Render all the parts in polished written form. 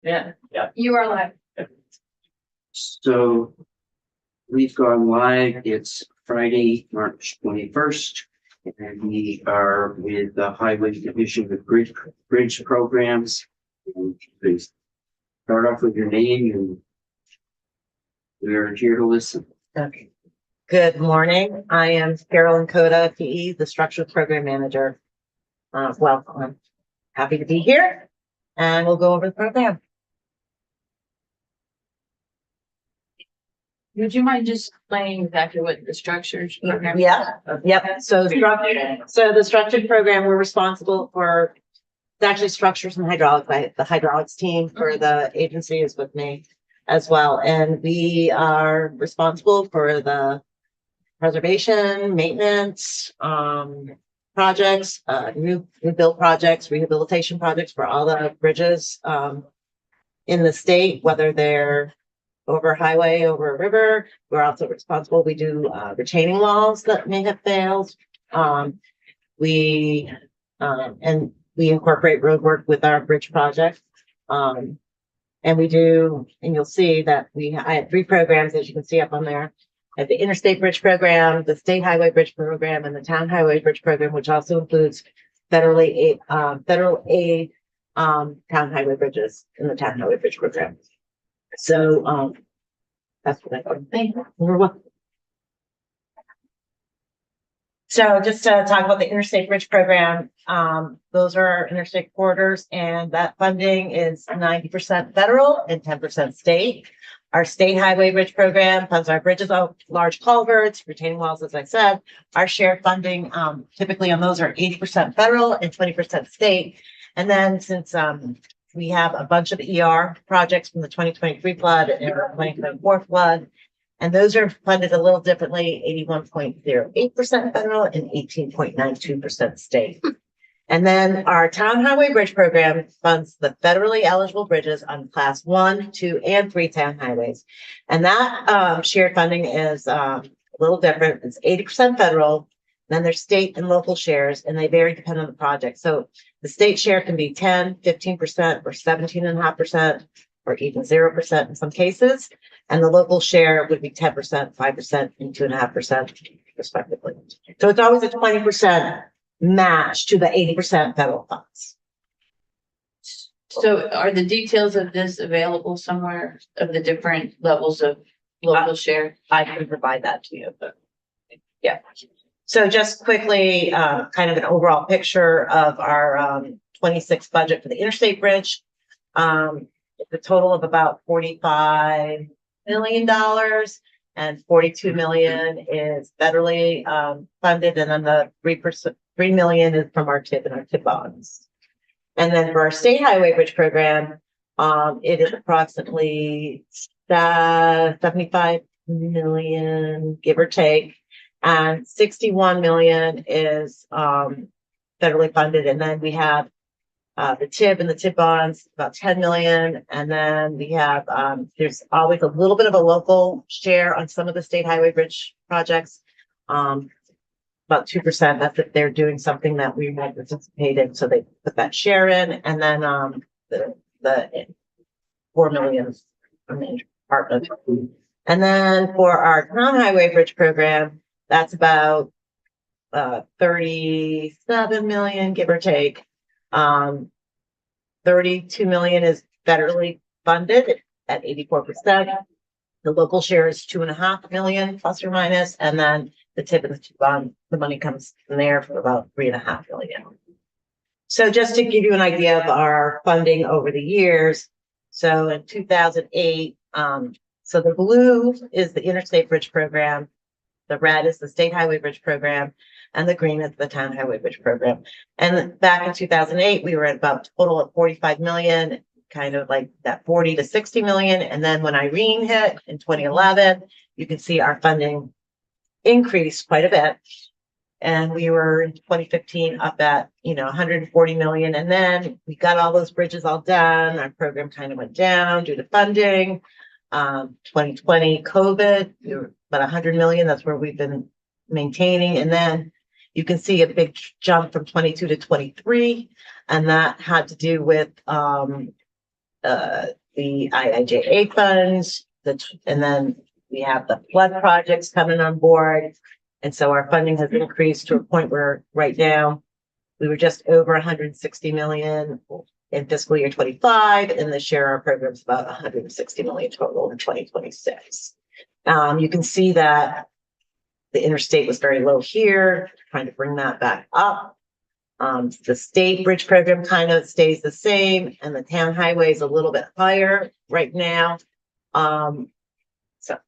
Yeah. You are live. So we've gone live. It's Friday, March 21st. And we are with the Highway Division with Bridge Programs. And please start off with your name and we're here to listen. Okay. Good morning. I am Carolyn Coda, PE, the Structural Program Manager. Welcome. I'm happy to be here and we'll go over the program. Would you mind just explaining exactly what the structures program? Yeah, yep. So the structured program, we're responsible for, it's actually structures and hydraulics. The hydraulics team for the agency is with me as well. And we are responsible for the preservation, maintenance, projects, new build projects, rehabilitation projects for all the bridges, in the state, whether they're over a highway, over a river. We're also responsible. We do, retaining walls that may have failed. We incorporate road work with our bridge project. And we do, and you'll see that I have 3 programs, as you can see up on there. I have the Interstate Bridge Program, the State Highway Bridge Program, and the Town Highway Bridge Program, which also includes federal aid town highway bridges in the Town Highway Bridge Program. So, that's what I think. You're welcome. So just to talk about the Interstate Bridge Program, those are our interstate corridors, and that funding is 90% federal and 10% state. Our State Highway Bridge Program funds our bridges, large culverts, retaining walls, as I said. Our shared funding, typically on those are 80% federal and 20% state. And then since we have a bunch of ER projects from the 2023 flood and the 2024 flood, and those are funded a little differently, 81.08% federal and 18.92% state. And then our Town Highway Bridge Program funds the federally eligible bridges on class 1, 2, and 3 town highways. And that shared funding is a little different. It's 80% federal, then there's state and local shares, and they vary depending on the project. So the state share can be 10, 15%, or 17.5%, or even 0% in some cases. And the local share would be 10%, 5%, and 2.5% respectively. So it's always a 20% match to the 80% federal funds. So are the details of this available somewhere of the different levels of local share? I can provide that to you, but yeah. So just quickly, kind of an overall picture of our 26 budget for the Interstate Bridge. It's a total of about $45 million, and $42 million is federally funded, and then the 3 million is from our TIP and our TIP bonds. And then for our State Highway Bridge Program, it is approximately 75 million, give or take, and 61 million is federally funded. And then we have the TIP and the TIP bonds, about 10 million. And then we have, there's always a little bit of a local share on some of the state highway bridge projects. About 2%, that's if they're doing something that we might participate in. So they put that share in. And then the 4 million from the department. And then for our Town Highway Bridge Program, that's about 37 million, give or take. 32 million is federally funded at 84%. The local share is 2.5 million plus or minus, and then the TIP and the TIP bond, the money comes from there for about 3.5 million. So just to give you an idea of our funding over the years, so in 2008, so the blue is the Interstate Bridge Program, the red is the State Highway Bridge Program, and the green is the Town Highway Bridge Program. And back in 2008, we were at about a total of 45 million, kind of like that 40 to 60 million. And then when Irene hit in 2011, you can see our funding increased quite a bit. And we were in 2015 up at, 140 million. And then we got all those bridges all done. Our program kind of went down due to funding. 2020 COVID, we were about 100 million. That's where we've been maintaining. And then you can see a big jump from 22 to 23. And that had to do with the IIJA funds, and then we have the flood projects coming on board. And so our funding has increased to a point where right now we were just over 160 million in fiscal year 25, and this year our program's about 160 million total in 2026. You can see that the interstate was very low here, trying to bring that back up. The state bridge program kind of stays the same, and the town highway is a little bit higher right now. So,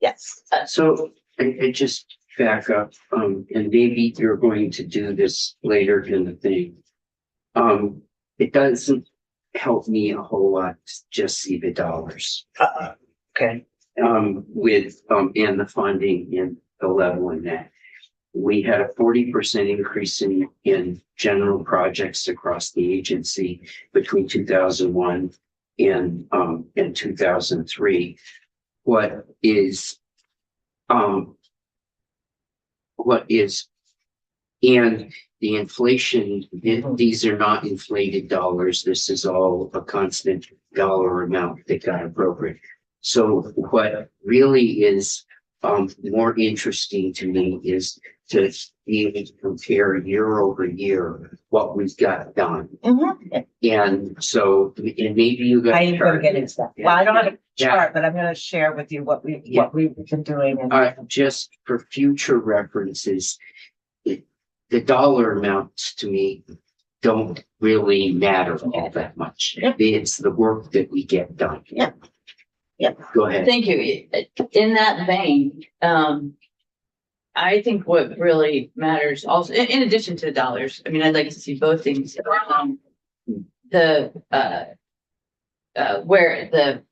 yes. So I just back up, and maybe you're going to do this later in the thing. It doesn't help me a whole lot to just see the dollars. Okay. With, and the funding and the level in that. We had a 40% increase in general projects across the agency between 2001 and 2003. What is, and the inflation, these are not inflated dollars. This is all a constant dollar amount that got appropriated. So what really is more interesting to me is to be able to compare year over year what we've got done. And so, and maybe you guys. I ain't gonna get into that. Well, I don't have a chart, but I'm gonna share with you what we've been doing. Just for future references, the dollar amounts to me don't really matter all that much. Yep. It's the work that we get done. Yep. Go ahead. Thank you. In that vein, I think what really matters also, in addition to the dollars, I mean, I'd like to see both things. Where the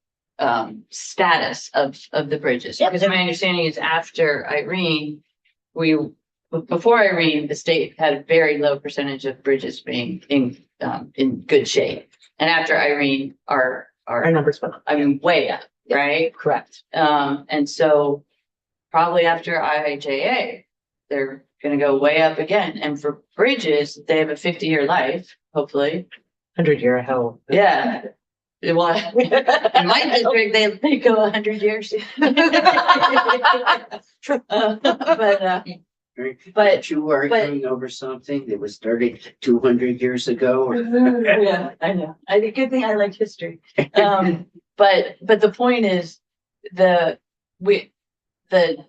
status of the bridges, Yep. because my understanding is after Irene, before Irene, the state had a very low percentage of bridges being in good shape, and after Irene, our numbers went up. I mean, way up, right? Correct. And so probably after IIJA, they're gonna go way up again. And for bridges, they have a 50-year life, hopefully. 100-year hell. Yeah. Well, in my district, they go 100 years. But you were arguing over something that was started 200 years ago. Or... yeah, I know. I think good thing I like history. But the point is the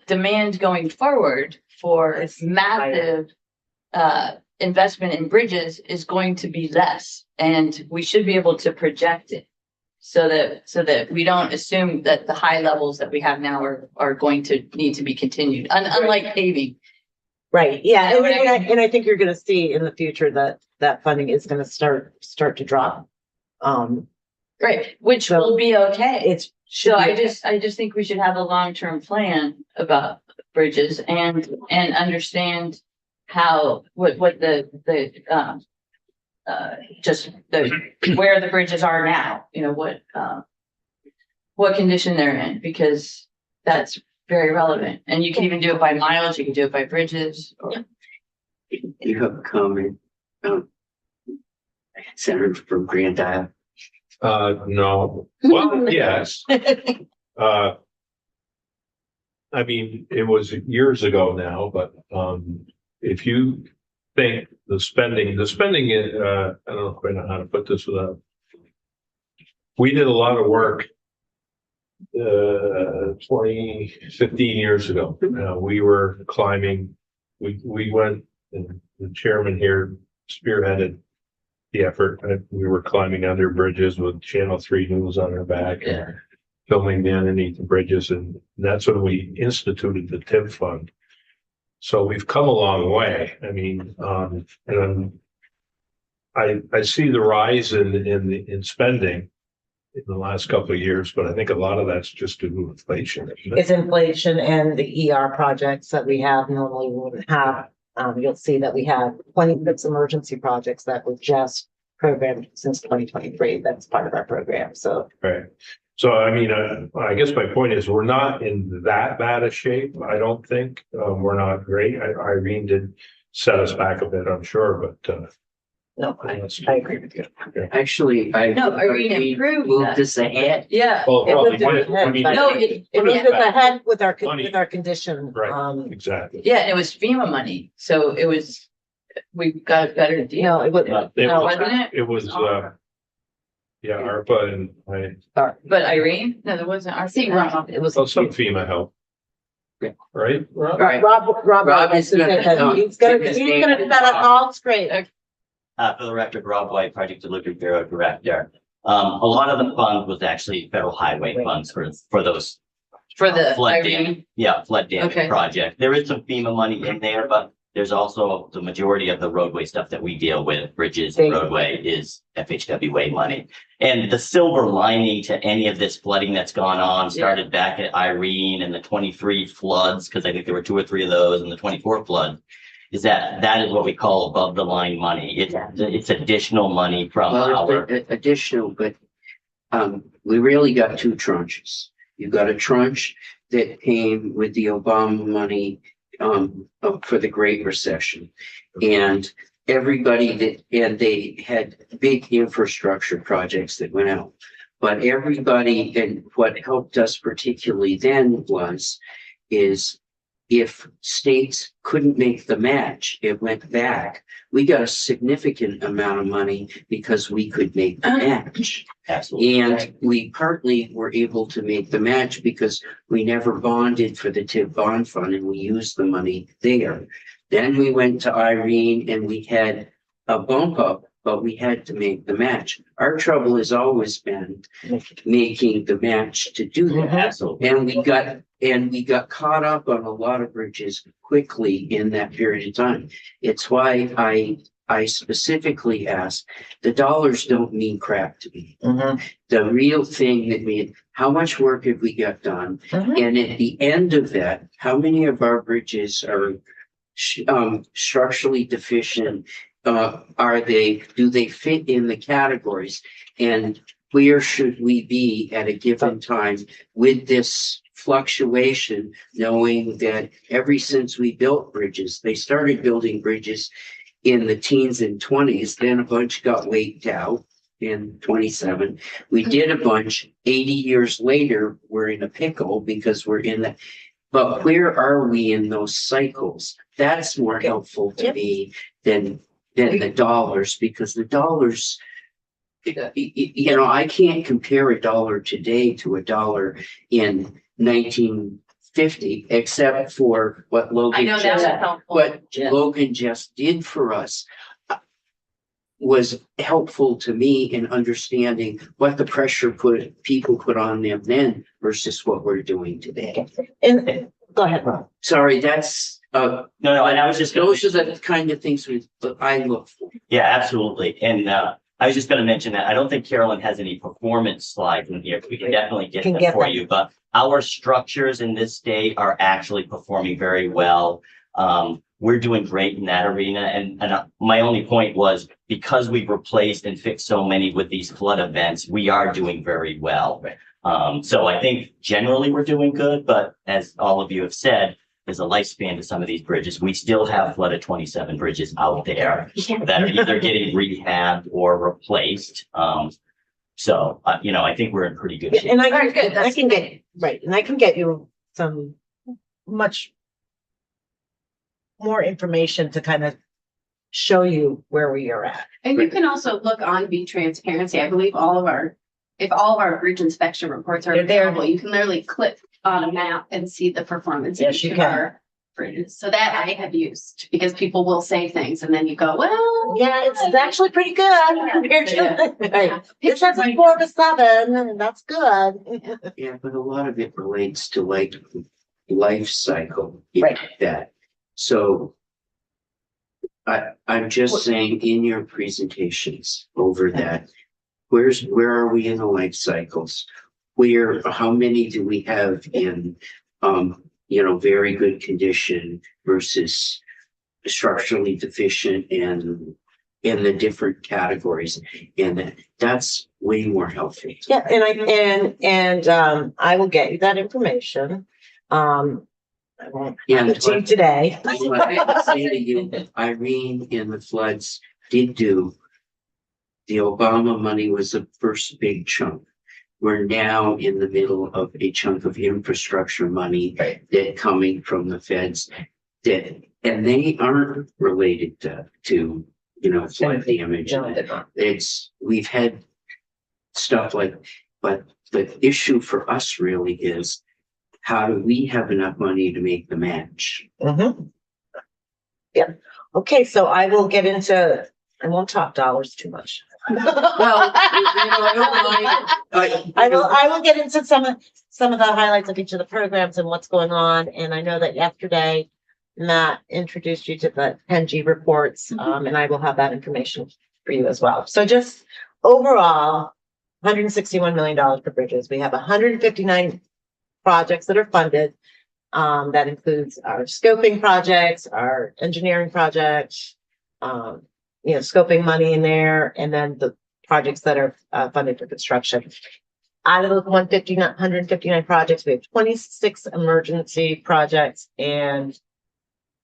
demand going forward for massive investment in bridges is going to be less, and we should be able to project it so that we don't assume that the high levels that we have now are going to need to be continued, unlike paving. Right, yeah, and I think you're gonna see in the future that funding is gonna start to drop. Right, which will be okay. So I just think we should have a long-term plan about bridges and understand how, what the where the bridges are now, you know, what condition they're in, because that's very relevant. And you can even do it by mileage, you can do it by bridges. Or... You have a comment, Senator from Grand Isle? No. Well, yes. I mean, it was years ago now, but if you think the spending, I don't know quite know how to put this without. We did a lot of work 15 years ago. We were climbing, we went, and the chairman here spearheaded the effort. We were climbing under bridges with Channel 3 News on our back. Yeah. Filming underneath the bridges, and that's when we instituted the TIB fund. So we've come a long way. I mean, and I see the rise in spending in the last couple of years, but I think a lot of that's just due to inflation. Isn't it? it's inflation and the ER projects that we have normally wouldn't have. You'll see that we have 26 emergency projects that were just programmed since 2023. That's part of our program. So Right. So, I mean, I guess my point is we're not in that bad a shape. I don't think we're not great. Irene did set us back a bit, I'm sure, but No, I agree with you. Actually, I. No, Irene improved Moved that. this ahead. Yeah, Well, It probably was did. ahead, I mean, but- no, It was ahead with our condition. Right. Exactly. yeah, and it was FEMA money, so we got a better deal. No, it was, It no, was, Wasn't it? it was, yeah, ARPA and But Irene, no, there wasn't, I think Rob, it was. well, some FEMA help. Yeah. Right? Rob? Right. Rob is gonna- he's gonna set it all straight. For the record, Rob White, Project Delivery Bureau Director. A lot of the fund was actually federal highway funds for those, for the Flood Irene. flood damage Okay. project. There is some FEMA money in there, but there's also the majority of the roadway stuff that we deal with, bridges, Thank you. roadway, is FHWA money. And the silver lining to any of this flooding that's gone on started back at Irene and the 23 floods, because I think there were 2 or 3 of those, and the 24 flood. Is that is what we call above the line money. It's additional money from Well, our, it's additional, but we really got 2 tranches. You got a tranche that came with the Obama money for the Great Recession. And they had big infrastructure projects that went out. But everybody, and what helped us particularly then is if states couldn't make the match, it went back. We got a significant amount of money because we could make the match. absolutely. And we partly were able to make the match because we never bonded for the TIP bond fund and we used the money there. Then we went to Irene and we had a bump up, but we had to make the match. Our trouble has always been making the match to do that. Absolutely. And we got caught up on a lot of bridges quickly in that period of time. It's why I specifically asked, the dollars don't mean crap to me. The real thing that means, how much work have we got done? And at the end of that, how many of our bridges are structurally deficient? Do they fit in the categories? And where should we be at a given time with this fluctuation, knowing that ever since we built bridges, they started building bridges in the teens and 20s, then a bunch got waked out in 27. We did a bunch 80 years later, we're in a pickle because we're in the, but where are we in those cycles? That's more helpful to me than the dollars, because the dollars, I can't compare a dollar today to a dollar in 1950, except for what I know that's helpful. what Yeah. Logan just did for us was helpful to me in understanding what the pressure people put on them then versus what we're doing today. And go ahead, Rob. Sorry, that's No, and I was just. those are the kind of things I look for. Yeah, absolutely. And I was just gonna mention that I don't think Carolyn has any performance slides in here. We can definitely get Can them get for them. you, but our structures in this state are actually performing very well. We're doing great in that arena. And my only point was, because we've replaced and fixed so many with these flood events, we are doing very well. So I think generally we're doing good, but as all of you have said, there's a lifespan to some of these bridges. We still have flooded 27 bridges out there that are either getting rehabbed or replaced. So, I think we're in pretty good shape. And I Very good, can, I that's can get, right, and I can get you some much more information to kind of show you where we are at. And you can also look on Be Transparency. I believe if all of our bridge inspection reports are They're there. available, you can literally click on a map and see the performance. of Yes, each you of can. our bridges. So that I have used, because people will say things and then you go, well. Yeah, it's actually pretty good compared to, right. This has a 4 to 7, and that's good. Yeah, but a lot of it relates to like life cycle. Right. That, so I'm just saying in your presentations over that, where are we in the life cycles? How many do we have in, very good condition versus structurally deficient and in the different categories? And that's way more helpful. Yeah, and I will get you that information. I won't Yeah, have it to you today. I say to you, Irene in the floods did do the Obama money was the first big chunk. We're now in the middle of a chunk of infrastructure money that coming from the feds that, and they aren't related to flood damage. No, they're not. We've had stuff like, but the issue for us really is how do we have enough money to make the match? Mhm. Yep. Okay, so I will get into, I won't talk dollars too much. Well, I don't mind. I will get into some of the highlights of each of the programs and what's going on. And I know that yesterday Matt introduced you to the PennG reports, and I will have that information for you as well. So just overall, $161 million for bridges. We have 159 projects that are funded. That includes our scoping projects, our engineering projects, scoping money in there, and then the projects that are funded for construction. Out of those 159 projects, we have 26 emergency projects and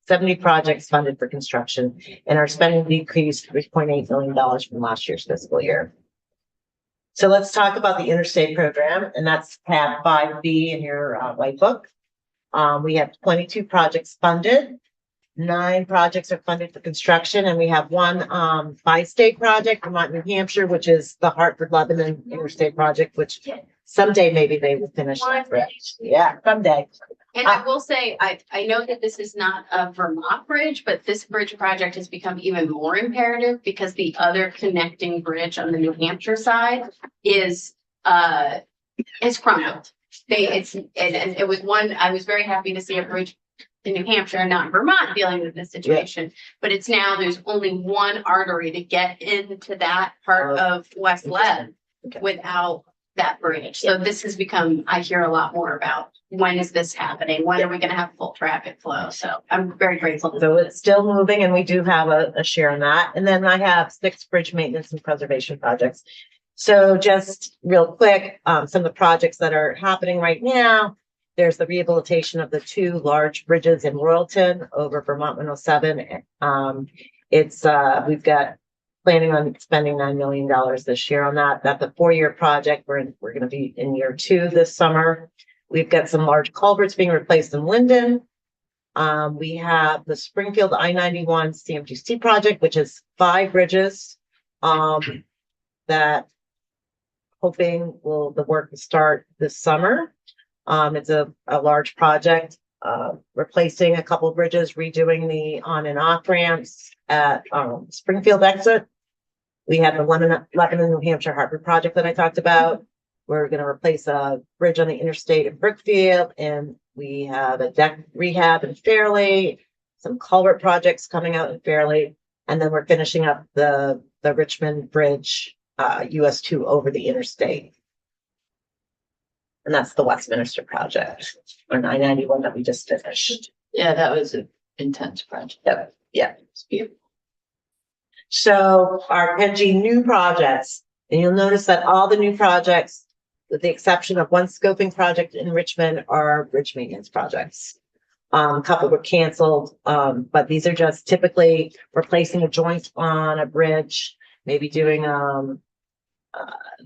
70 projects funded for construction, and our spending decreased $3.8 million from last year's fiscal year. So let's talk about the interstate program, and that's tab 5B in your white book. We have 22 projects funded. 9 projects are funded for construction, and we have one bi-state project, Vermont, New Hampshire, which is the Hartford Lebanon Interstate Project, which someday maybe they will finish that bridge. Yeah, someday. And I will say, I know that this is not a Vermont bridge, but this bridge project has become even more imperative because the other connecting bridge on the New Hampshire side is crumbled. It was one, I was very happy to see a bridge in New Hampshire, not Vermont, dealing with this situation. But it's now, there's only one artery to get into that part of West Lead without that bridge. So this has become, I hear a lot more about when is this happening? When are we gonna have full traffic flow? So I'm very grateful. So it's still moving, and we do have a share in that. And then I have 6 bridge maintenance and preservation projects. So just real quick, some of the projects that are happening right now, there's the rehabilitation of the 2 large bridges in Royalton over Vermont 107. We've got planning on spending $9 million this year on that. That's a 4-year project. We're going to be in year 2 this summer. We've got some large culverts being replaced in Linden. We have the Springfield I-91 CMGC project, which is 5 bridges that hoping the work will start this summer. It's a large project, replacing a couple of bridges, redoing the on and off ramps at Springfield exit. We have the Lebanon, New Hampshire Hartford project that I talked about. We're going to replace a bridge on the interstate in Brookfield, and we have a deck rehab in Fairleigh, some culvert projects coming out in Fairleigh, and then we're finishing up the Richmond Bridge, US 2 over the interstate. And that's the Westminster project, or 991 that we just finished. Yeah, that was an intense project. Yep. Yeah. It's beautiful. So our PennG new projects, and you'll notice that all the new projects, with the exception of one scoping project in Richmond, are bridge maintenance projects. A couple were canceled, but these are just typically replacing a joint on a bridge, maybe doing a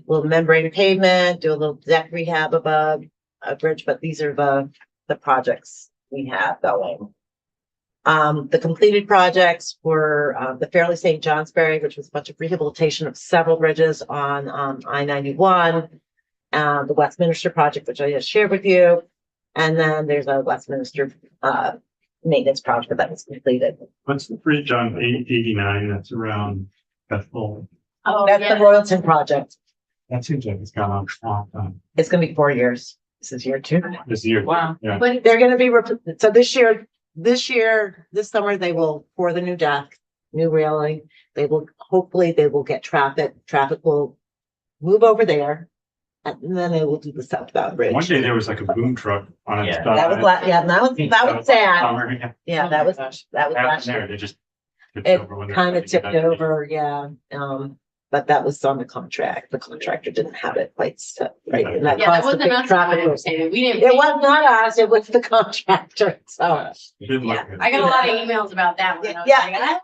little membrane pavement, do a little deck rehab above a bridge, but these are the projects we have going. The completed projects were the Fairleigh St. Johnsbury, which was a bunch of rehabilitation of several bridges on I-91, the Westminster project, which I just shared with you, and then there's a Westminster maintenance project that was completed. What's the bridge on 89 that's around Bethel? Oh, That's the Royalton project. That seems like it's gone on a long time. It's gonna be 4 years. This is year 2. This year. Wow. Yeah. But They're gonna be, so this summer, they will pour the new deck, new railing. Hopefully they will get traffic. Traffic will move over there. And then they will do the southbound bridge. One day there was like a boom truck on its Yeah. side. That was that was sad. Summer, Yeah, that was Happened last year. there. They just. tipped It over when they were kind of taking tipped that. over, yeah. But that was on the contract. The contractor didn't have it quite set right. And that yeah, that caused a wasn't big us. traffic. We didn't. It was not us, it was the contractor. So It didn't look Yeah, good. I got a lot of emails about that one. I was Yeah. like, "Ah."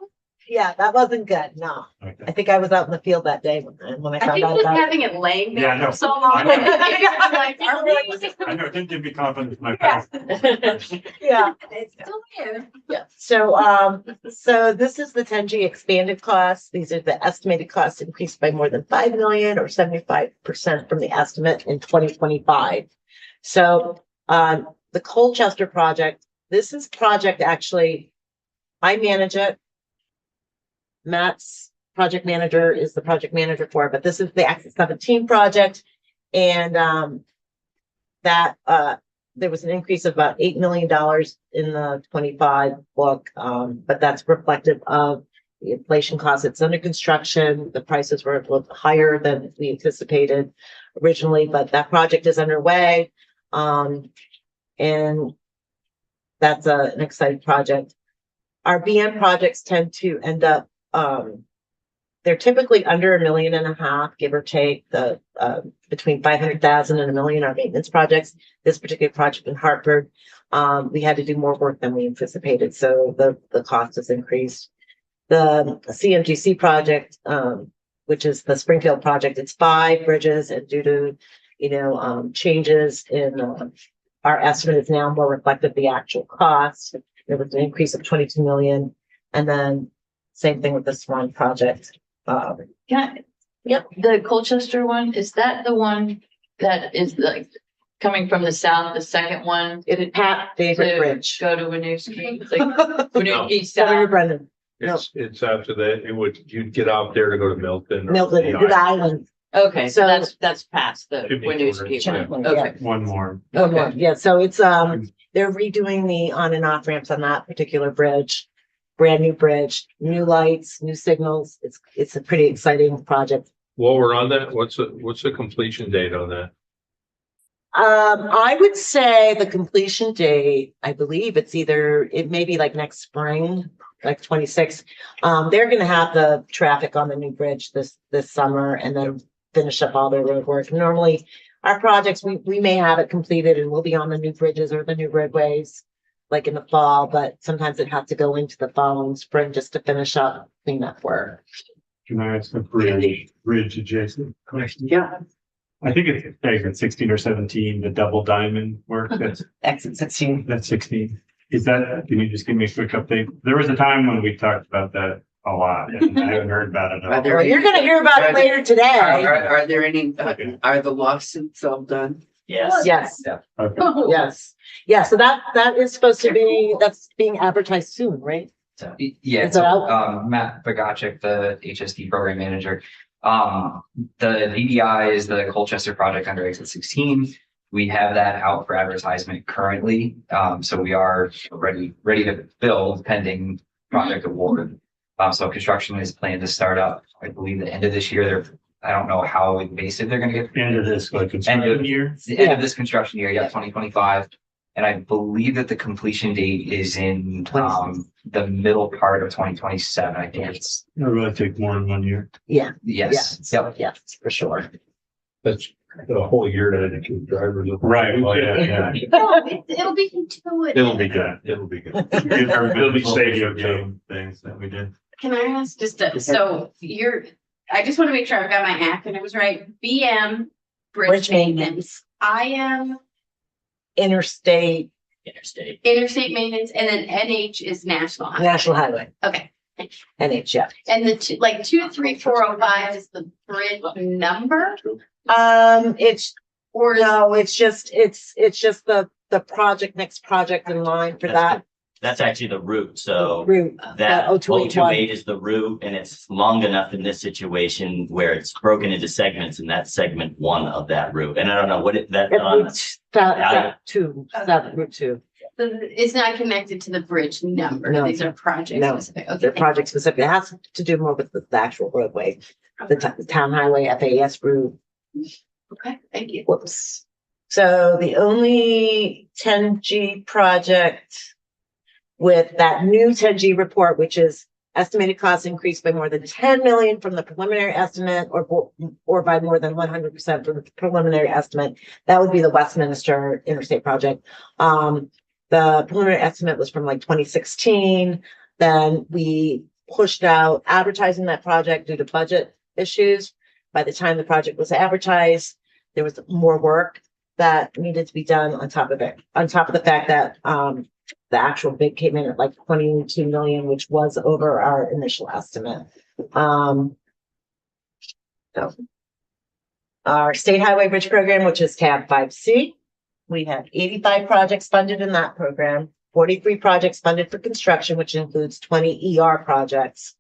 Yeah, that wasn't good. No. I Okay. think I was out in the field that day when I I found think out just about it. having it laying Yeah, I there know. for so long. I know. Like, are we- I know, it didn't give me confidence in my Yeah. past. Yeah. It's still there. So this is the 10G expanded costs. These are the estimated costs increased by more than 5 million or 75% from the estimate in 2025. So the Colchester project, this is project actually, I manage it. Matt's project manager is the project manager for it, but this is the Access 17 project. And there was an increase of about $8 million in the 25 book, but that's reflective of the inflation costs. It's under construction. The prices were a little higher than we anticipated originally, but that project is underway. And that's an exciting project. Our BM projects tend to end up, they're typically under $1.5 million, give or take, the between 500,000 and $1 million are maintenance projects. This particular project in Hartford, we had to do more work than we anticipated, so the cost has increased. The CMGC project, which is the Springfield project, it's 5 bridges, and due to changes in our estimate is now more reflective of the actual cost. There was an increase of 22 million, and then same thing with the Swan project. Can I? Yep. The Colchester one, is that the one that is like coming from the south, the second one? Pat David To Bridge. Go to Winooski, it's like Winooski Senator South. Brennan, It's after that, you'd get out there to go to Milton. or Milton, the Good island. Island. Okay, so So- that's past the Should be Winooski correct, one. yeah. Okay, One more. Oh, Okay. yeah, so it's, they're redoing the on and off ramps on that particular bridge. Brand new bridge, new lights, new signals. It's a pretty exciting project. While we're on that, what's the completion date on that? I would say the completion date, I believe it may be like next spring, like 26. They're gonna have the traffic on the new bridge this summer and then finish up all their road work. Normally, our projects, we may have it completed and we'll be on the new bridges or the new roadways like in the fall, but sometimes it has to go into the following spring just to finish up cleanup work. Can I ask a bridge adjacent question? Yeah. I think it's exit 16 or 17, the double diamond work, Exit 16. that's 16. Is that, can you just give me a quick update? There was a time when we talked about that a lot, and I haven't heard about it at all. Well, you're gonna hear about it later today. Are there any, Okay. are the lawsuits all done? Yes. Yes, Okay. yes. Yeah, so that is supposed to be, that's being advertised soon, right? Yeah, Is so, it out? Matt Bogacek, the HSD program manager. The DDI is the Colchester project under Exit 16. We have that out for advertisement currently. So we are ready to build pending project award. So construction is planned to start up, I believe, the end of this year. I don't know how invasive they're gonna get. End of this, like, construction year? It's the end of this construction year, yeah, 2025. And I believe that the completion date is in the middle part of 2027. I think it's, It'll really take more than 1 year. Yeah, yes, yep. yes, for sure. That's a whole year to educate drivers. Right, well, yeah. No, it'll be intuitive. It'll be good. It'll be good. It'll be safe. Video game things that we did. Can I ask so I just want to make sure I've got my acronyms right. BM, Bridge bridge maintenance. maintenance. IM, Interstate, interstate maintenance, and then NH is national highway. National Highway, Okay, NH, yeah. and the 23405 is the bridge number? It's, Or is no, it's just the next project in line for that That's actually the route, so route. that 0281. 028 is the route, and it's long enough in this situation where it's broken into segments, and that's segment 1 of that route. And I don't know what that's on. Route 2. it's not connected to the bridge number? No. These are project No. specific. They're Okay. project specific. It has to do more with the actual roadway, the town highway, FAS route. Okay, thank you. Whoops. So the only 10G project with that new 10G report, which is estimated costs increased by more than 10 million from the preliminary estimate or by more than 100% from the preliminary estimate, that would be the Westminster Interstate project. The preliminary estimate was from like 2016. Then we pushed out advertising that project due to budget issues. By the time the project was advertised, there was more work that needed to be done on top of it, on top of the fact that, the actual bid came in at like 22 million, which was over our initial estimate. So our state highway bridge program, which is tab 5C, we have 85 projects funded in that program, 43 projects funded for construction, which includes 20 ER projects,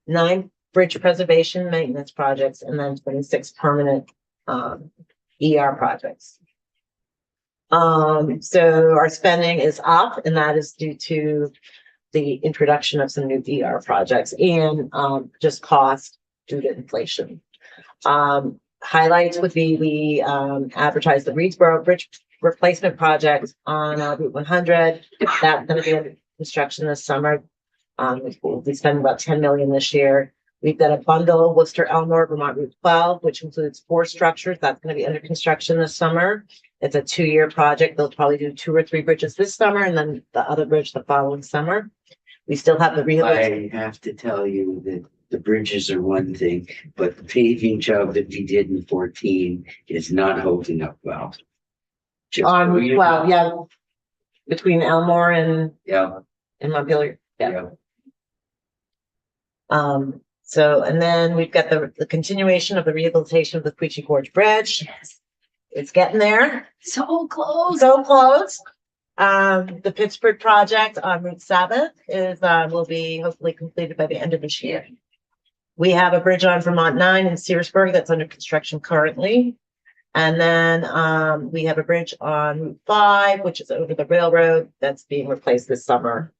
9 bridge preservation maintenance projects, and then 26 permanent ER projects. So our spending is up, and that is due to the introduction of some new ER projects and just cost due to inflation. Highlights would be we advertised the Reedsboro Bridge replacement project on Route 100. That's going to be under construction this summer. We'll be spending about 10 million this year. We've got a bundle, Worcester, Elmore, Vermont Route 12, which includes 4 structures. That's going to be under construction this summer. It's a 2-year project. They'll probably do 2 or 3 bridges this summer and then the other bridge the following summer. We still have the I have to tell you that the bridges are one thing, but the paving job that we did in 14 is not holding up well. Just on so you know. well, yeah, between Elmore Yeah, and Montpelier. yeah. So, and then we've got the continuation of the rehabilitation of the Quechee Gorge Bridge. Yes. It's getting there. So close. So close. The Pittsburgh project on Route 7 is, will be hopefully completed by the end of this year. We have a bridge on Vermont 9 in Searsburg that's under construction currently. And then, we have a bridge on Route 5, which is over the railroad, that's being replaced this summer.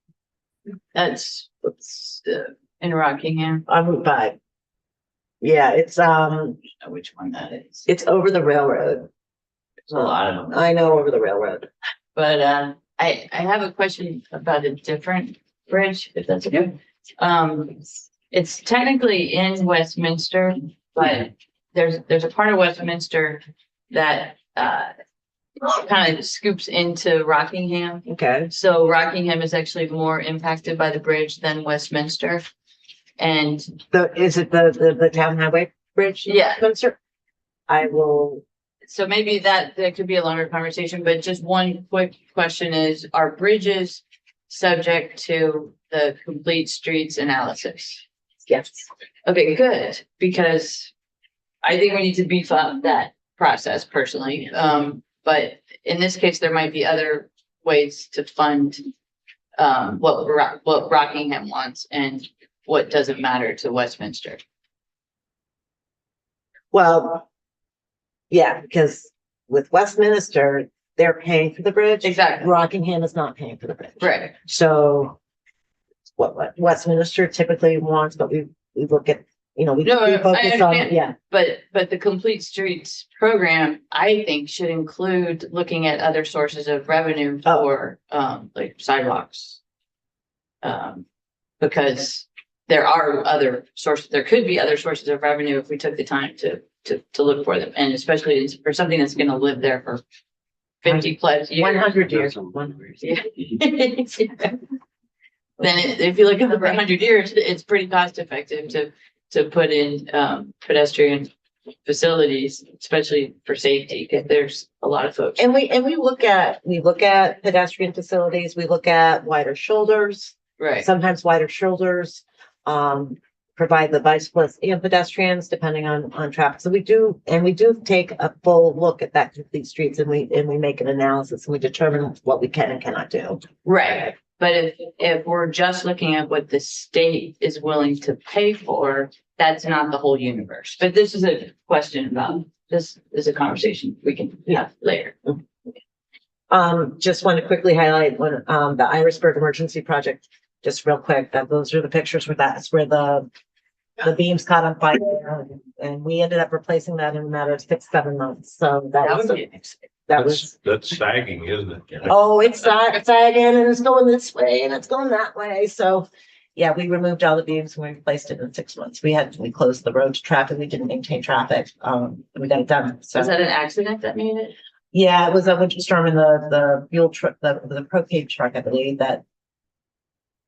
That's in Rockingham. On Route 5. Yeah, it's, I don't know which one that is. it's over the railroad. There's a lot of them. I know, over the railroad. But I have a question about a different bridge, if that's okay. It's technically in Westminster, but there's a part of Westminster that kind of scoops into Rockingham. Okay. So Rockingham is actually more impacted by the bridge than Westminster. And Is it the town highway bridge? Yeah. Spencer? I will, so maybe that could be a longer conversation, but just one quick question is, are bridges subject to the complete streets analysis? yes. Okay, good, because I think we need to beef up that process personally. But in this case, there might be other ways to fund what Rockingham wants and what doesn't matter to Westminster. Well, yeah, because with Westminster, they're paying for the bridge. Exactly. Rockingham is not paying for the bridge. Right. So what Westminster typically wants, but we look at, we No, we I focus on, understand. yeah. But the Complete Streets program, I think, should include looking at other sources of revenue Oh. for like sidewalks. Because there are other sources, there could be other sources of revenue if we took the time to look for them, and especially for something that's gonna live there for 50 plus years. 100 years. Yeah. Then if you look at the 100 years, it's pretty cost effective to put in pedestrian facilities, especially for safety, because there's a lot of folks. And we look at pedestrian facilities, we look at wider shoulders. Right. Sometimes wider shoulders provide the bicyclists and pedestrians depending on traffic. So we do take a full look at that complete streets, and we make an analysis and we determine what we can and cannot do. Right. But if we're just looking at what the state is willing to pay for, that's not the whole universe. But this is a question about, this is a conversation we can have later. Just want to quickly highlight when the Irisburg Emergency Project, just real quick, that those are the pictures where that's where the beams caught on fire, and we ended up replacing that in a matter of 6-7 months. So that was That's sagging, isn't it? oh, it's sagging and it's going this way and it's going that way. So yeah, we removed all the beams and we replaced it in 6 months. We closed the road to traffic. We didn't maintain traffic. We got it done. So Was that an accident that made it? yeah, it was a winter storm in the fuel truck, the propane truck, I believe, that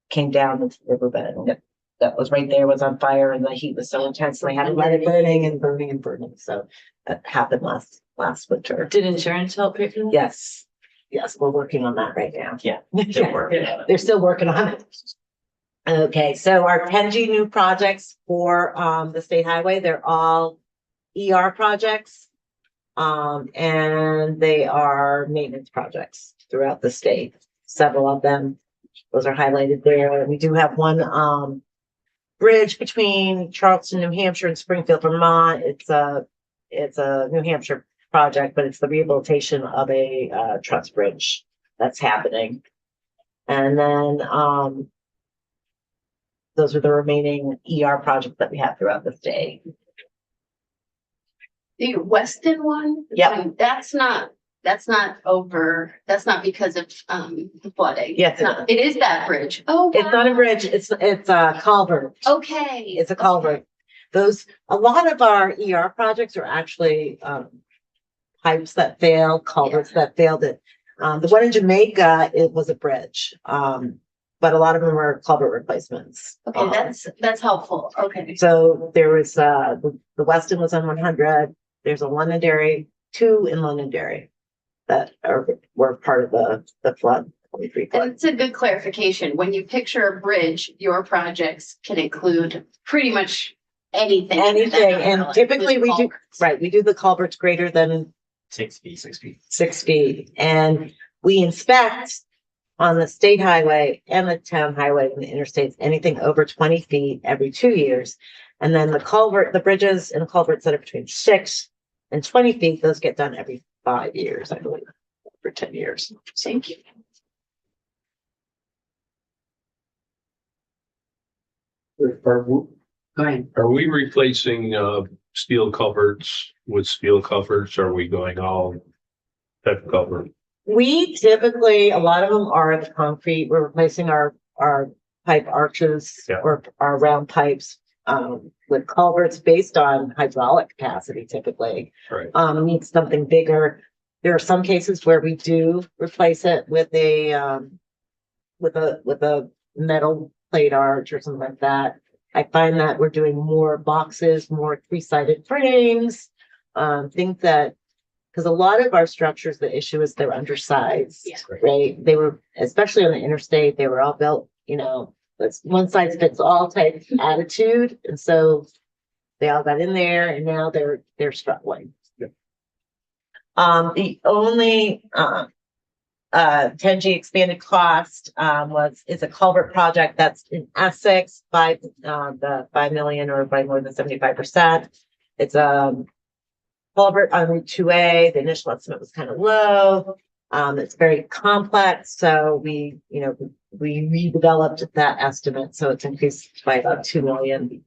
came down into the riverbed and that was right there was on fire and the heat was so intense, and they had to let it burning and burning and burning. So that happened last winter. Did insurance help pay for that? Yes, yes, we're working on that right now. Yeah. Yeah, they're still working on it. Okay, so our 10G new projects for the state highway, they're all ER projects. And they are maintenance projects throughout the state. Several of them, those are highlighted there. We do have one bridge between Charleston, New Hampshire and Springfield, Vermont. It's a New Hampshire project, but it's the rehabilitation of a truss bridge that's happening. And then those are the remaining ER projects that we have throughout the state. The Weston one? Yep. That's not because of the flooding. Yes, it It is that bridge. Oh. It's not a wow. bridge, it's a culvert. Okay. It's a culvert. A lot of our ER projects are actually pipes that fail, culverts that failed it. The one in Jamaica, it was a bridge. But a lot of them are culvert replacements. Okay, that's helpful. Okay. So there was the Weston was on 100. There's a Londonderry, 2 in Londonderry that were part of the flood. And it's a good clarification. When you picture a bridge, your projects can include pretty much anything. Anything, and typically we do, right, we do the culverts greater than 6 feet, 6 feet. 6 feet, and we inspect on the state highway and the town highway and the interstates, anything over 20 feet every 2 years. And then the bridges and culverts that are between 6 and 20 feet, those get done every 5 years, I believe, for 10 years. Thank you. Go ahead. Are we replacing steel culverts with steel culverts? Are we going all type of culvert? We typically, a lot of them are the concrete. We're replacing our pipe arches Yeah. or our round pipes with culverts based on hydraulic capacity typically. Right. Needs something bigger. There are some cases where we do replace it with a metal plate arch or something like that. I find that we're doing more boxes, more 3-sided frames, things that, because a lot of our structures, the issue is they're undersized, Yeah. right? They were, especially on the interstate, they were all built, that's one size fits all type attitude. And so they all got in there and now they're struggling. Yeah. The only 10G expanded cost is a culvert project that's in Essex by the 5 million or by more than 75%. It's culvert on Route 2A. The initial estimate was kind of low. It's very complex, so we redeveloped that estimate, so it's increased by about 2 million.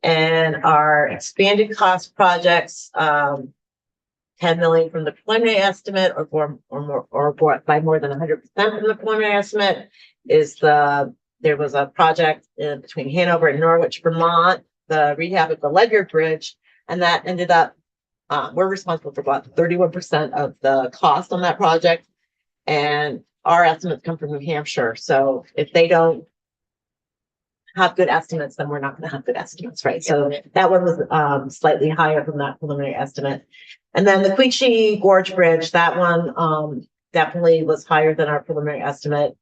And our expanded cost projects, 10 million from the preliminary estimate, or by more than 100% from the preliminary estimate, there was a project between Hanover and Norwich, Vermont, the rehab of the Ledyard Bridge, and that ended up, we're responsible for about 31% of the cost on that project, and our estimates come from New Hampshire. So if they don't have good estimates, then we're not going to have good estimates, right? So that one was slightly higher from that preliminary estimate. And then the Queechee Gorge Bridge, that one definitely was higher than our preliminary estimate.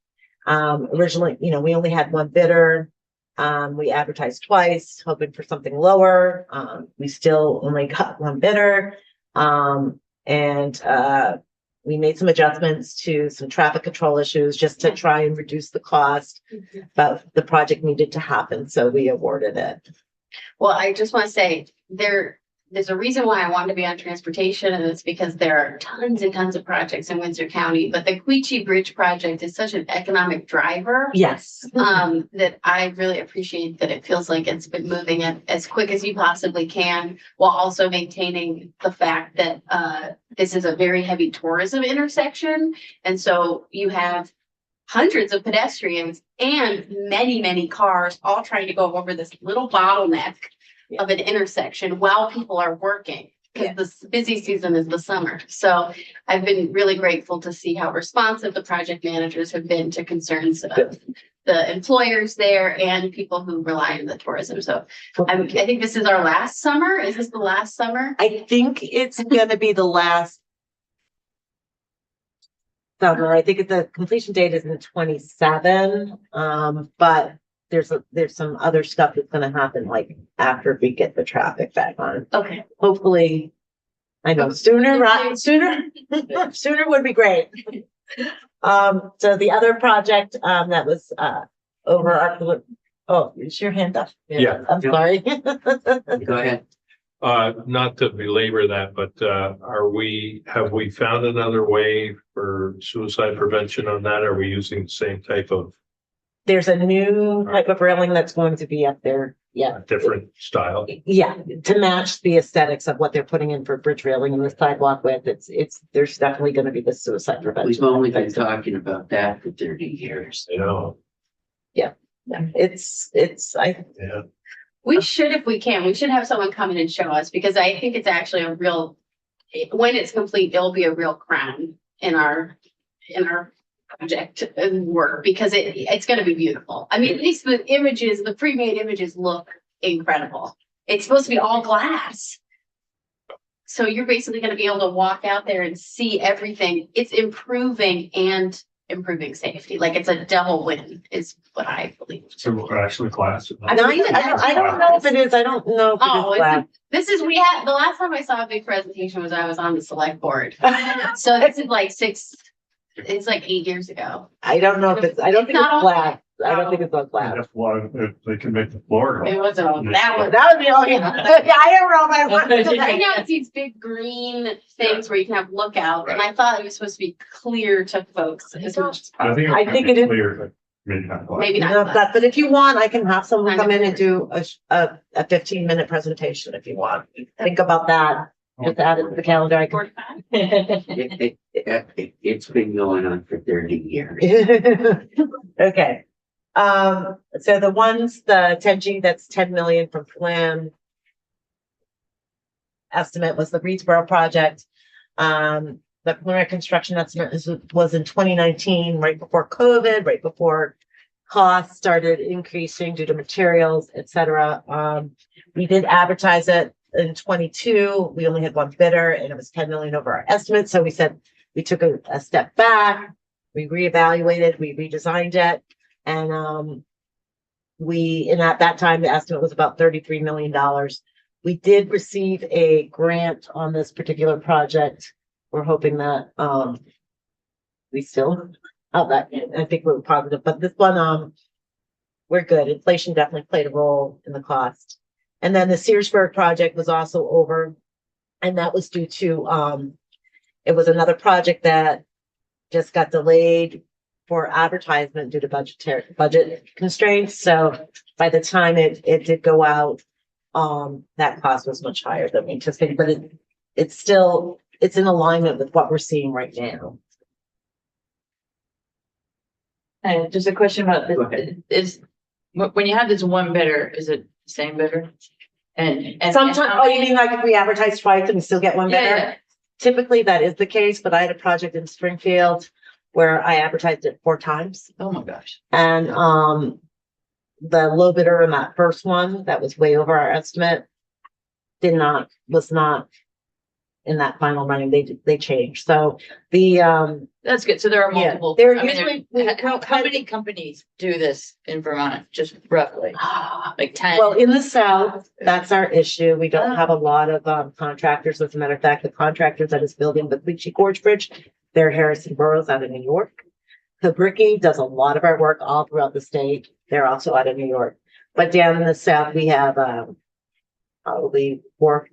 Originally, we only had one bidder. We advertised twice, hoping for something lower. We still only got one bidder. We made some adjustments to some traffic control issues just to try and reduce the cost, but the project needed to happen, so we awarded it. Well, I just want to say there's a reason why I wanted to be on transportation, and it's because there are tons and tons of projects in Windsor County, but the Queechee Bridge project is such an economic driver. Yes. That I really appreciate that it feels like it's been moving as quick as you possibly can, while also maintaining the fact that this is a very heavy tourism intersection. And so you have hundreds of pedestrians and many, many cars all trying to go over this little bottleneck of an intersection while people are working, because the busy season is the summer. So I've been really grateful to see how responsive the project managers have been to concerns of the employers there and people who rely on the tourism. So I think this is our last summer. Is this the last summer? I think it's gonna be the last summer. I think the completion date is in 27. But there's some other stuff that's gonna happen like after we get the traffic back on. Okay. Hopefully, I know sooner, right? Sooner, sooner would be great. So the other project, that was, over our, oh, is your hand up? Yeah. I'm sorry. Go ahead. Not to belabor that, but, have we found another way for suicide prevention on that? Are we using the same type of There's a new type of railing that's going to be up there. Yeah. different style? Yeah, to match the aesthetics of what they're putting in for bridge railing and the sidewalk width. There's definitely gonna be the suicide We've prevention. only been talking about that for 30 years. You know, Yeah, yeah. We should, if we can, we should have someone come in and show us because I think it's actually a real, when it's complete, it'll be a real crown in our project and work because it's going to be beautiful. I mean, at least the images, the pre-made images look incredible. It's supposed to be all glass. So you're basically going to be able to walk out there and see everything. It's improving safety. Like it's a double win is what I believe. So we're actually class. I don't know if it is. I don't know if Oh, it is black. we had, the last time I saw a big presentation was I was on the select board. So this is like it's like 8 years ago. I don't know if it's, I don't think It's not it's black. I don't think it's on And black. if one, if they can make the floor. It was, that was, That would be, oh, yeah. Yeah, I don't know if I want to. right now it's these big green things where you can have lookout and I thought it was supposed to be clear to folks as much as I think. I think it is- Clear, but maybe not. black. Maybe Not not. that, but if you want, I can have someone come in and do a 15-minute presentation if you want. Think about that. Just add it to the calendar. I can. 45. It's been going on for 30 years. Okay. So the 10G, that's 10 million from Plan. Estimate was the Reedsboro project. The preliminary construction estimate was in 2019, right before COVID, right before costs started increasing due to materials, et cetera. We did advertise it in 22. We only had one bidder and it was 10 million over our estimate. So we said, we took a step back, we reevaluated, we redesigned it. And, and at that time, the estimate was about $33 million. We did receive a grant on this particular project. We're hoping that, we still have that. I think we're positive, but this one, we're good. Inflation definitely played a role in the cost. And then the Searsburg project was also over. And that was due to, it was another project that just got delayed for advertisement due to budget constraints. So by the time it did go out, that cost was much higher than we anticipated, but it's in alignment with what we're seeing right now. And just a question about Go ahead. when you have this one bidder, is it the same bidder? And Sometimes, oh, you mean like if we advertise twice and we still get one bidder? Yeah. Typically that is the case, but I had a project in Springfield where I advertised it 4 times. Oh my gosh. And, the low bidder in that first one, that was way over our estimate, was not in that final running. They changed. So That's good. So there are Yeah, multiple. there I mean, usually- how many companies do this in Vermont? Just roughly, like 10? well, in the south, that's our issue. We don't have a lot of contractors. As a matter of fact, the contractors that is building the Bleachy Gorge Bridge, they're Harrison Burroughs out of New York. Kabricki does a lot of our work all throughout the state. They're also out of New York. But down in the south, we have probably four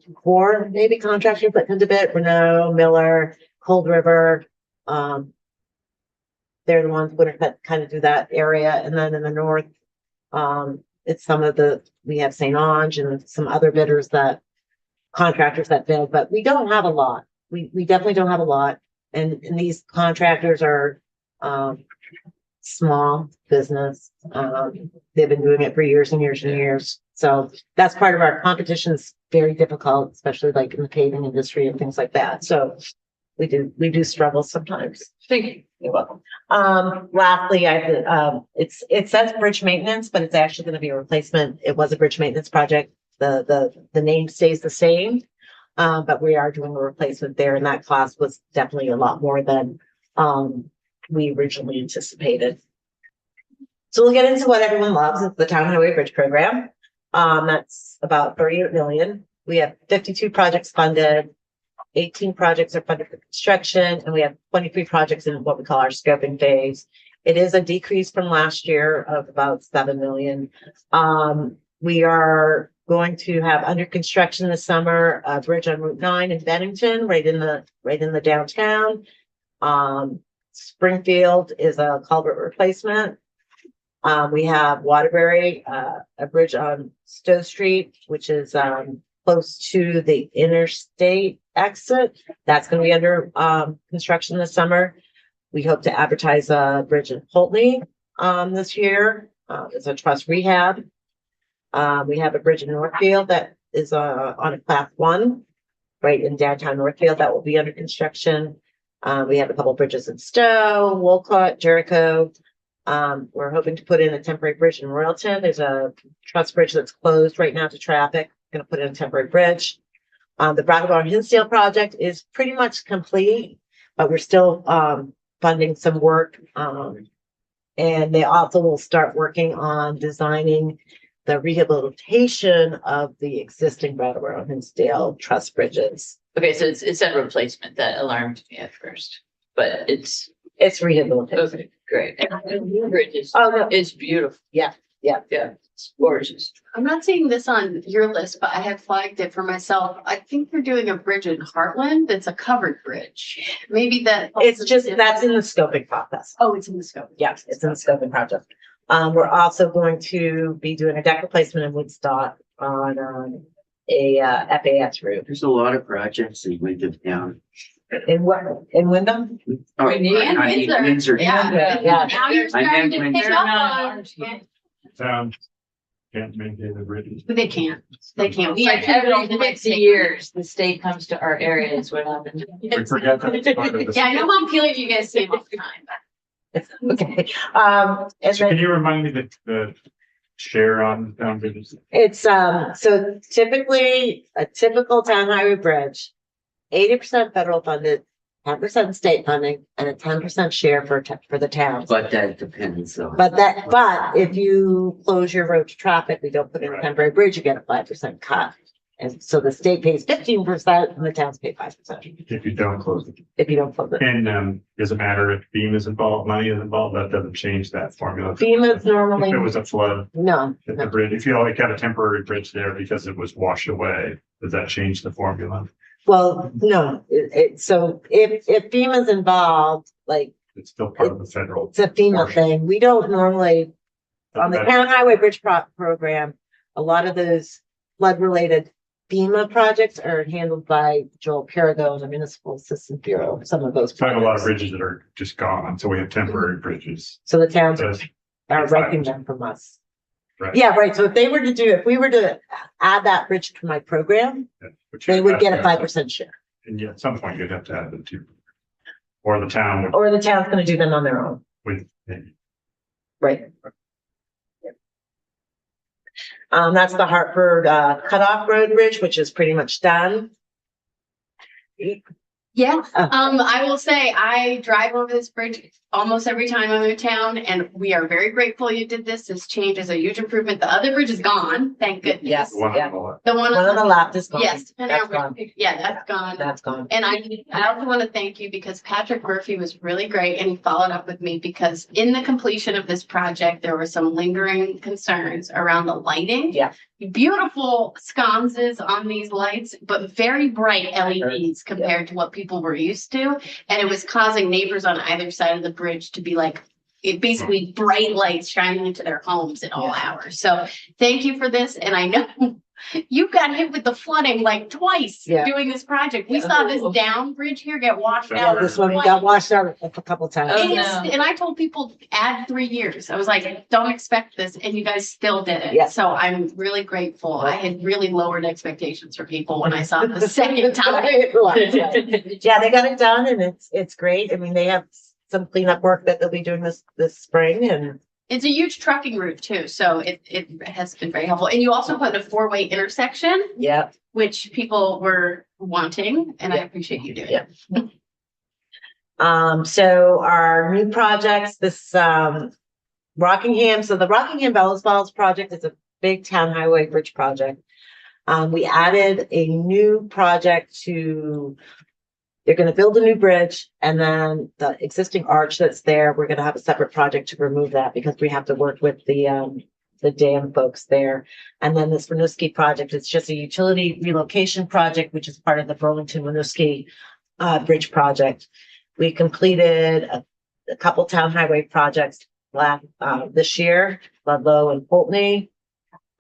maybe contractors that come to bid. Renault, Miller, Cold River. They're the ones that kind of do that area. And then in the north, it's we have St. Ange and some other bidders contractors that bid, but we don't have a lot. We definitely don't have a lot. And these contractors are small business. They've been doing it for years and years and years. So that's part of our competition is very difficult, especially like in the paving industry and things like that. So we do struggle sometimes. Thank you. You're welcome. Lastly, it says bridge maintenance, but it's actually gonna be a replacement. It was a bridge maintenance project. The name stays the same. But we are doing a replacement there, and that cost was definitely a lot more than, we originally anticipated. So we'll get into what everyone loves, it's the Town Highway Bridge Program. That's about 38 million. We have 52 projects funded. 18 projects are funded for construction, and we have 23 projects in what we call our scoping phase. It is a decrease from last year of about 7 million. We are going to have under construction this summer, a bridge on Route 9 in Bennington, right in the downtown. Springfield is a culvert replacement. We have Waterbury, a bridge on Stowe Street, which is close to the interstate exit. That's going to be under construction this summer. We hope to advertise a bridge in Pulteney this year. It's a trust rehab. We have a bridge in Northfield that is on a class 1, right in downtown Northfield, that will be under construction. We have a couple of bridges in Stowe, Wolcott, Jericho. We're hoping to put in a temporary bridge in Royalton. There's a truss bridge that's closed right now to traffic. Going to put in a temporary bridge. The Brackenbarn Hinsdale project is pretty much complete, but we're still funding some work. And they also will start working on designing the rehabilitation of the existing Brackenbarn Hinsdale truss bridges. Okay, so it's a replacement that alarmed me at first, but it's rehabilitation. okay, great. And the new bridge is, Oh, no. is beautiful. Yeah. It's gorgeous. I'm not seeing this on your list, but I had flagged it for myself. I think you're doing a bridge in Heartland that's a covered bridge. Maybe that. It's just, that's in the scoping process. Oh, it's in the scope. Yes, it's in the scoping project. We're also going to be doing a deck replacement in Woodstock on a FAS route. There's a lot of projects in Wyndham Town. In Wyndham? Oh, We need- And I mean, Windsor. Windsor. Yeah. Yeah. Now you're I starting meant to when pick they're up not- on. Can't maintain the bridges. But they can't. They can't. Yeah, every 50 years, the state comes to our area is what happened. We forget that it's part of the. Yeah, I know Montpelier, you guys see them all the time. Okay. It's Can right. you remind me the share on town bridges? It's so typically a typical town highway bridge, 80% federal funded, 10% state funding, and a 10% share for the towns. But that depends on. But if you close your road to traffic, we don't put in a temporary bridge, you get a 5% cut. And so the state pays 15% and the towns pay 5% If you don't close it. if you don't close it. And does it matter if beam is involved, money is involved? That doesn't change that formula. FEMA's If normally, it was a flood, no, if the bridge, if you like had a temporary bridge there because it was washed away, does that change the formula? well, no, so if FEMA's involved, like, It's still part of the federal. it's a FEMA thing, we don't normally, on the town highway bridge program, a lot of those flood related FEMA projects are handled by Joel Perigo, the Municipal Assistance Bureau, some of those. We have a lot of projects. bridges that are just gone, so we have temporary bridges. So the towns So are renting them from us. Right. Yeah, right, so if we were to add that bridge to my program, which they you would have get to a have- 5% share, And yet at some point you'd have to add them to. Or the town would or the town's gonna do them on their own, with. right? That's the Hartford Cutoff Road Bridge, which is pretty much done. Yeah, Oh. I will say I drive over this bridge almost every time I'm in town and we are very grateful you did this. This change is a huge improvement. The other bridge is gone, thank goodness. Yes. The one Yeah. on the left. The one One on on the the, left is gone. yes, depending That's on gone. which, yeah, that's gone. That's gone. And I also want to thank you because Patrick Murphy was really great and he followed up with me because in the completion of this project, there were some lingering concerns around the lighting. Yeah. Beautiful sconces on these lights, but very bright LEDs compared to what people were used to. And it was causing neighbors on either side of the bridge to be like, it basically bright lights shining into their homes at all hours. So thank you for this. And I know you got hit with the flooding like twice Yeah. doing this project. We saw this down bridge here get washed Yeah, out. this one twice. got washed out a couple times. Oh, And, no. and I told people add 3 years. I was like, don't expect this, and you guys still did it. Yeah. So I'm really grateful. I had really lowered expectations for people when I saw it the second time. Yeah, they got it done and it's great. I mean, they have some cleanup work that they'll be doing this spring and It's a huge trucking route too, so it has been very helpful. And you also put a 4-way intersection, yeah. which people were wanting, and I appreciate you doing it. Yeah. So our new projects, this Rockingham, so the Rockingham Bellows Falls project is a big town highway bridge project. We added a new project to, they're gonna build a new bridge and then the existing arch that's there, we're gonna have a separate project to remove that because we have to work with the dam folks there. And then this Winooski project, it's just a utility relocation project, which is part of the Burlington Winooski bridge project. We completed a couple town highway projects this year, Ludlow and Pulteney.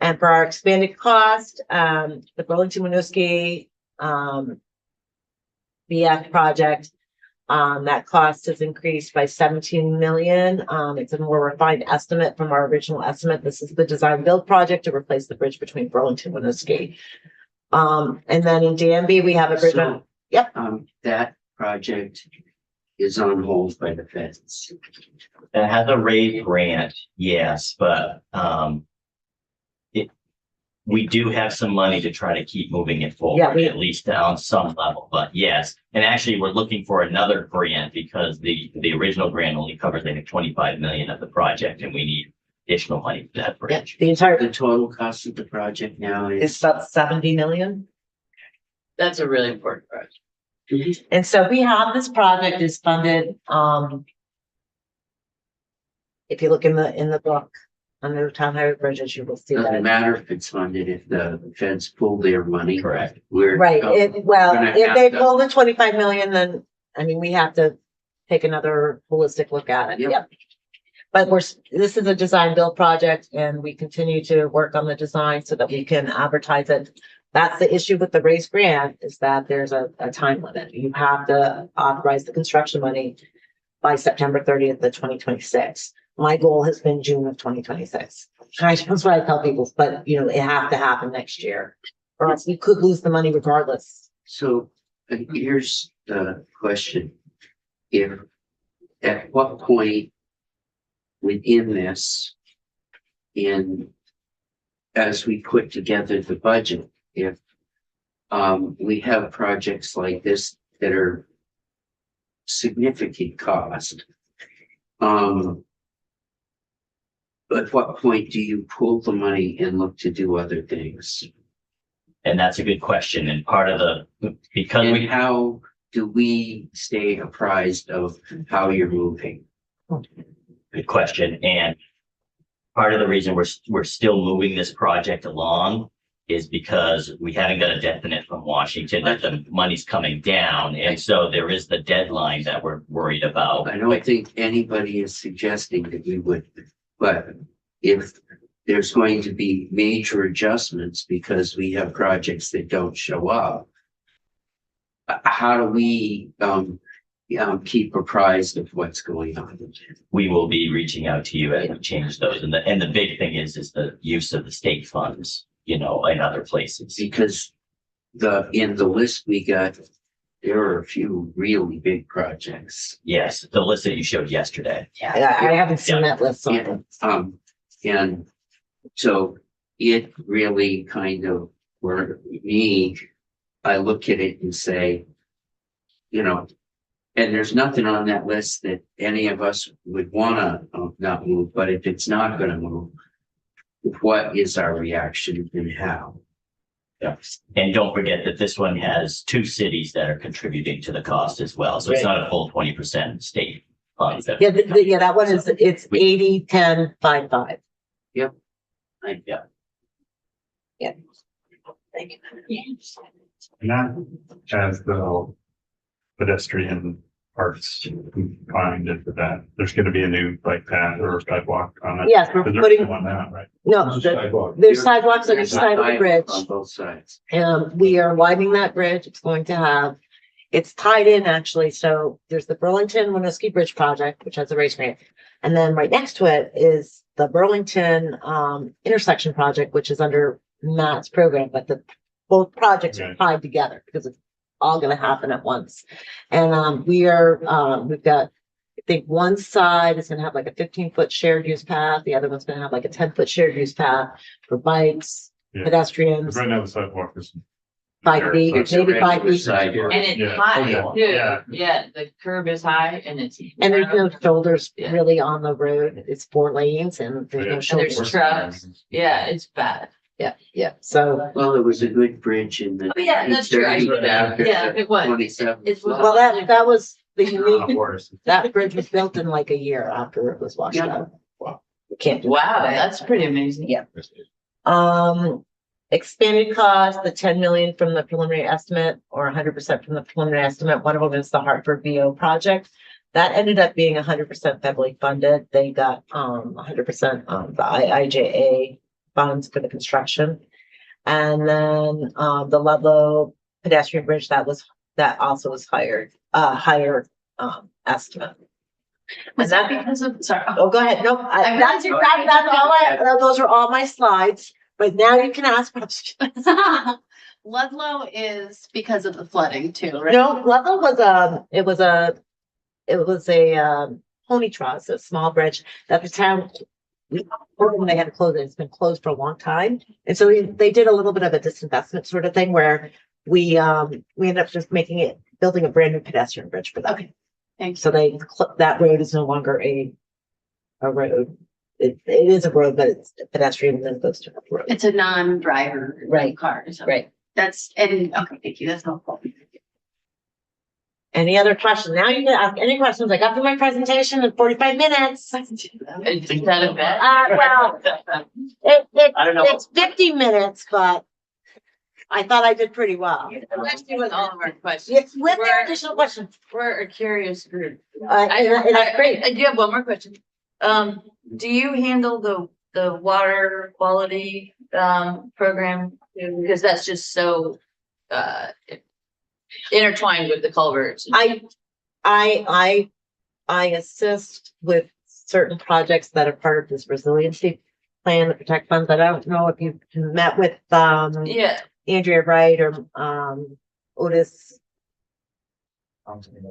And for our expanded cost, the Burlington Winooski BF project, that cost has increased by 17 million. It's a more refined estimate from our original estimate. This is the design build project to replace the bridge between Burlington and Winooski. And then in Danby, we have a bridge. That project is on hold by the feds. It has a rate grant, yes, but, we do have some money to try to keep moving it forward, at least on some level, but yes. And actually, we're looking for another grant because the original grant only covers, I think, 25 million of the project and we need additional money for that bridge. The entire The total cost of the project now is is. about 70 million. That's a really important project. And so we have this project is funded, if you look in the book, under town highway bridges, you will see Doesn't that. matter if it's funded, if the feds pull their money. Correct. We're. Right, well, gonna if have they to- pull the 25 million, then, I mean, we have to take another holistic look at it. Yep. Yep. But this is a design build project and we continue to work on the design so that we can advertise it. That's the issue with the raise grant is that there's a time limit. You have to authorize the construction money by September 30th of 2026. My goal has been June of 2026. That's what I tell people, but it has to happen next year. Or else we could lose the money regardless. So here's the question. At what point within this, and as we put together the budget, if we have projects like this that are significant cost, at what point do you pull the money and look to do other things? And that's a good question. And part of because And how do we stay apprised of how you're moving? good question. And part of the reason we're still moving this project along is because we haven't got a definite from Washington that the money's coming down. And so there is the deadline that we're worried about. I don't think anybody is suggesting that we would, but if there's going to be major adjustments because we have projects that don't show up, how do we keep apprised of what's going on? We will be reaching out to you as we change those. And the big thing is the use of the state funds, in other places. Because in the list we got, there are a few really big projects. Yes, the list that you showed yesterday. I haven't seen that list. So And so it really kind of, for me, I look at it and say, and there's nothing on that list that any of us would wanna not move, but if it's not gonna move, what is our reaction and how? Yes. And don't forget that this one has 2 cities that are contributing to the cost as well. So it's Right. not a full 20% state funds. yeah, that one is, it's 80, 10, 5, 5. Yeah. Thank you. And that has the pedestrian parts combined into that. There's gonna be a new bike path or sidewalk on it. Yes, we're There's putting, one now, right? no, It's a sidewalk. there's sidewalks on each There's a side of the sidewalk bridge. on both sides. We are widening that bridge. It's going to have, it's tied in actually. So there's the Burlington Winooski Bridge project, which has a race grant. And then right next to it is the Burlington intersection project, which is under Matt's program, but both projects are Okay. tied together because it's all gonna happen at once. And we've got, I think one side is gonna have like a 15-foot shared use path. The other one's gonna have like a 10-foot shared use path for bikes, Yeah. pedestrians. Right now the sidewalk is. 5 feet, It's a maybe 5 regular feet. sidewalk. And it's Yeah. high Yeah. too. Yeah. Yeah, the curb is high and it's. And there's no shoulders Yeah. really on the road. It's 4 lanes and there's no Yeah. And there's shoulders. trucks. Yeah, it's bad. Yeah. So, Well, it was a good bridge in the. Oh, yeah, that's true. I 30s, get but it. after Yeah, the it was. 27. It was- well, that was the unique, Horse. that bridge was built in like a year after it was washed Yeah. out. Wow. You can't do Wow, that. that's pretty amazing. Yeah. Expanded cost, the 10 million from the preliminary estimate or 100% from the preliminary estimate. One of them is the Hartford VO project. That ended up being 100% federally funded. They got 100% the IIJA funds for the construction. And then the Ludlow pedestrian bridge, that also was higher estimate. Was that because of, sorry, Oh, go ahead. Nope. I That's all those are all my slides, but now you can ask questions. Ludlow is because of the flooding too, right? No, Ludlow was it was a pony truss, a small bridge that the town, when they had to close it, it's been closed for a long time. And so they did a little bit of a disinvestment sort of thing where we ended up just building a brand new pedestrian bridge for them. Okay, thanks. So that road is no longer a road. It is a road, but it's pedestrian and then goes to a road. It's a non-driver. Right. Car. So Right. okay, thank you. That's helpful. Any other questions? Now you can ask any questions. I got through my presentation in 45 minutes. Is that a bet? Well, I don't know. it's 50 minutes, but I thought I did pretty well. Actually, with all of our questions. Yes, with their additional questions. We're a curious group. And that's great. I do have one more question. Do you handle the water quality, program? Because that's just so, intertwined with the culverts. I assist with certain projects that are part of this resiliency plan, the protect funds. I don't know if you've met with, Yeah, Andrea Wright or, Otis.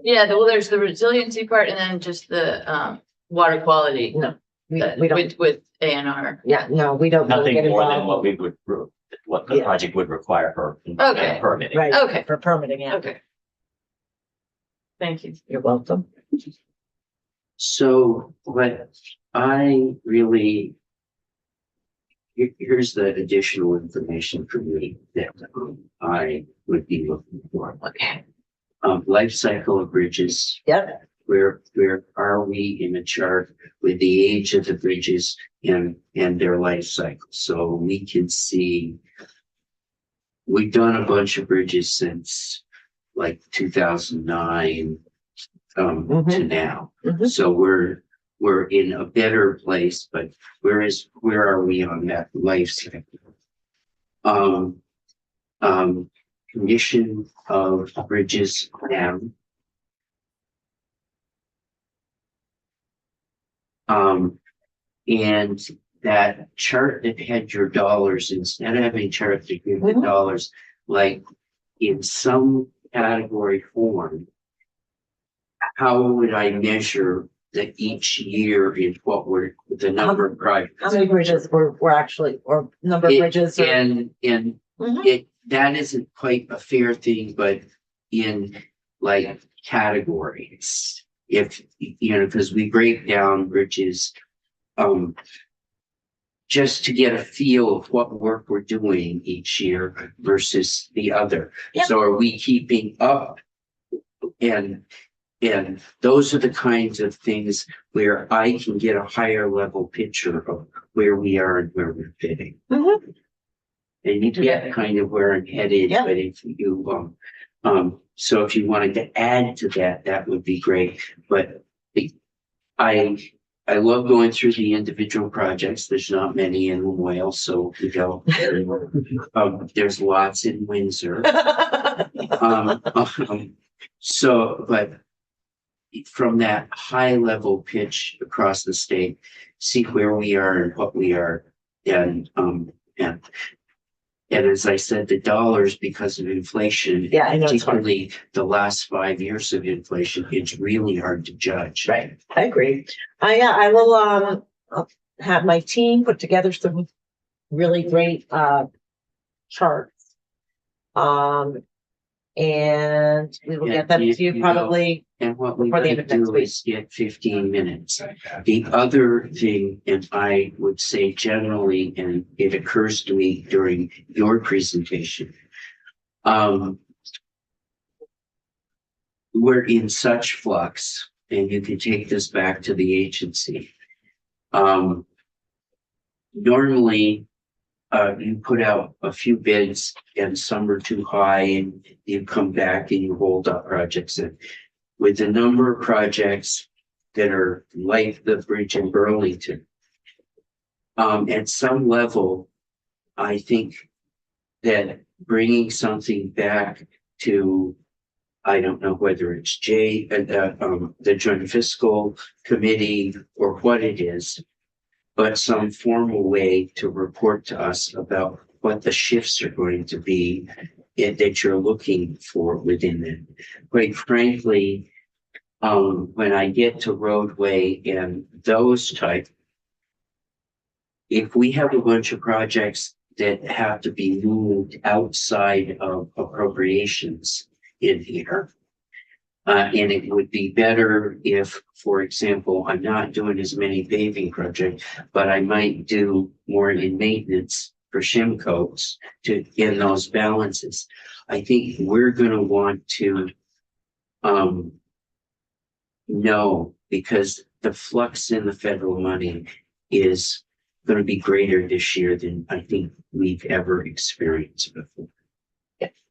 yeah, well, there's the resiliency part and then just the, water quality. No, we don't, With ANR. yeah, no, we don't really get Nothing more than involved. what we would, what the Yeah. project would require for Okay. permitting. Right, Okay, for permitting, yeah. okay. Thank you. You're welcome. So what I really, here's the additional information for me that I would be looking for. Okay. Life cycle of bridges, Yep, where are we in a chart with the age of the bridges and their life cycle? So we can see we've done a bunch of bridges since like 2009 to now. Mhm. So we're in a better place, but where are we on that life cycle? Condition of bridges now. And that chart that had your dollars, instead of having charts that give the Mhm. dollars, like in some category form, how would I measure that each year is what we're, the number of projects? how many bridges were actually, or number of bridges? or- And Mhm. that isn't quite a fair thing, but in like categories. If, because we break down bridges, just to get a feel of what work we're doing each year versus the other. Yep. So are we keeping up? And those are the kinds of things where I can get a higher level picture of where we are and where we're fitting. Mhm. And you get kind of where I'm headed, Yeah. but if you, So if you wanted to add to that, that would be great, but I love going through the individual projects. There's not many in Wales, so you go. There's lots in Windsor. So, but from that high level pitch across the state, see where we are and what we are. And as I said, the dollars, because of inflation, Yeah, I know it's hard. particularly the last 5 years of inflation, it's really hard to judge. Right, I agree. I will, I'll have my team put together some really great, charts. And we will get them to you probably, And what we before the might end of next do week. is get 15 minutes. The other thing, and I would say generally, and it occurs to me during your presentation, we're in such flux, and you can take this back to the agency. Normally, you put out a few bids and some are too high and you come back and you hold up projects. And with the number of projects that are like the bridge in Burlington, at some level, I think that bringing something back to, I don't know whether it's the Joint Fiscal Committee or what it is, but some formal way to report to us about what the shifts are going to be that you're looking for within them. Quite frankly, when I get to roadway and those type, if we have a bunch of projects that have to be moved outside of appropriations in here, and it would be better if, for example, I'm not doing as many paving projects, but I might do more in maintenance for shim coats to get those balances. I think we're gonna want to know, because the flux in the federal money is gonna be greater this year than I think we've ever experienced before.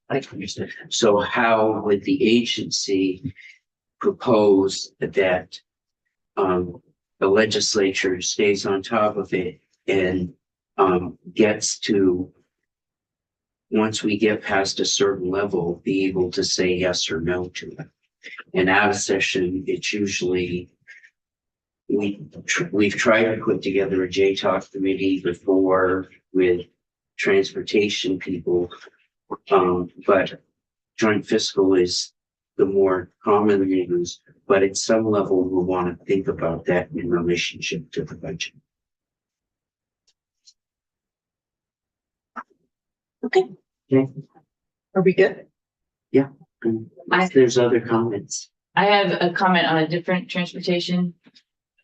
I understand. So how would the agency propose that the legislature stays on top of it and gets to, once we get past a certain level, be able to say yes or no to it? And out of session, it's usually, we've tried to put together a JTOC committee before with transportation people. But joint fiscal is the more common used, but at some level, we'll want to think about that in relationship to the budget. okay, Okay. are we good? And if there's other comments. I have a comment on a different transportation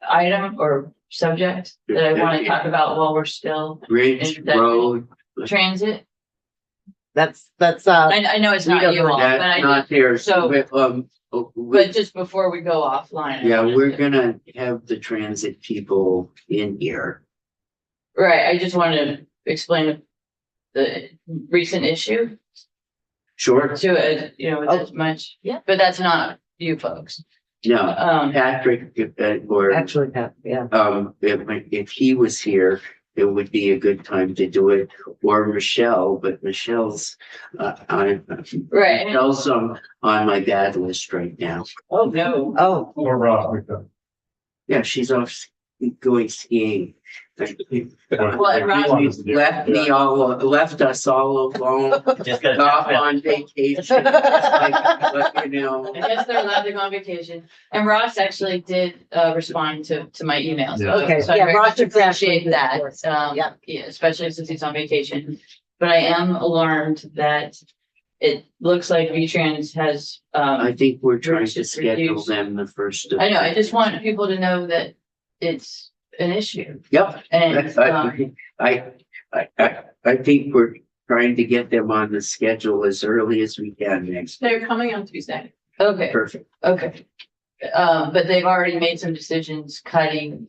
item or subject that I want to talk about while we're still Bridge, in that- road, transit. That's, I know it's not you all, but that's not there. so- We- but just before we go offline. I yeah, wanted we're to- gonna have the transit people in here. Right, I just wanted to explain the recent issue Sure. to it, with as much, Yeah. but that's not you folks. No, Patrick, or, actually, yeah. if he was here, it would be a good time to do it, or Michelle, but Michelle's, Right. Michelle's on my bad list right now. Oh, no. Oh, Or Rob, Yeah, she's off going skiing. Well, Rob- Left us all alone, Just gotta. off on vacation. Like, you know. I guess they're allowed to go on vacation. And Ross actually did respond to my email. Yeah. Okay, So I yeah, very Ross much is actually appreciate good, that. of course. Yeah, especially since he's on vacation. But I am alarmed that it looks like V-Trans has, I think we're trying Rich to is schedule refused. them the first. I know, I just want people to know that it's an issue. Yep, And, I think we're trying to get them on the schedule as early as we can next. They're coming on Tuesday. okay, Perfect. okay. But they've already made some decisions cutting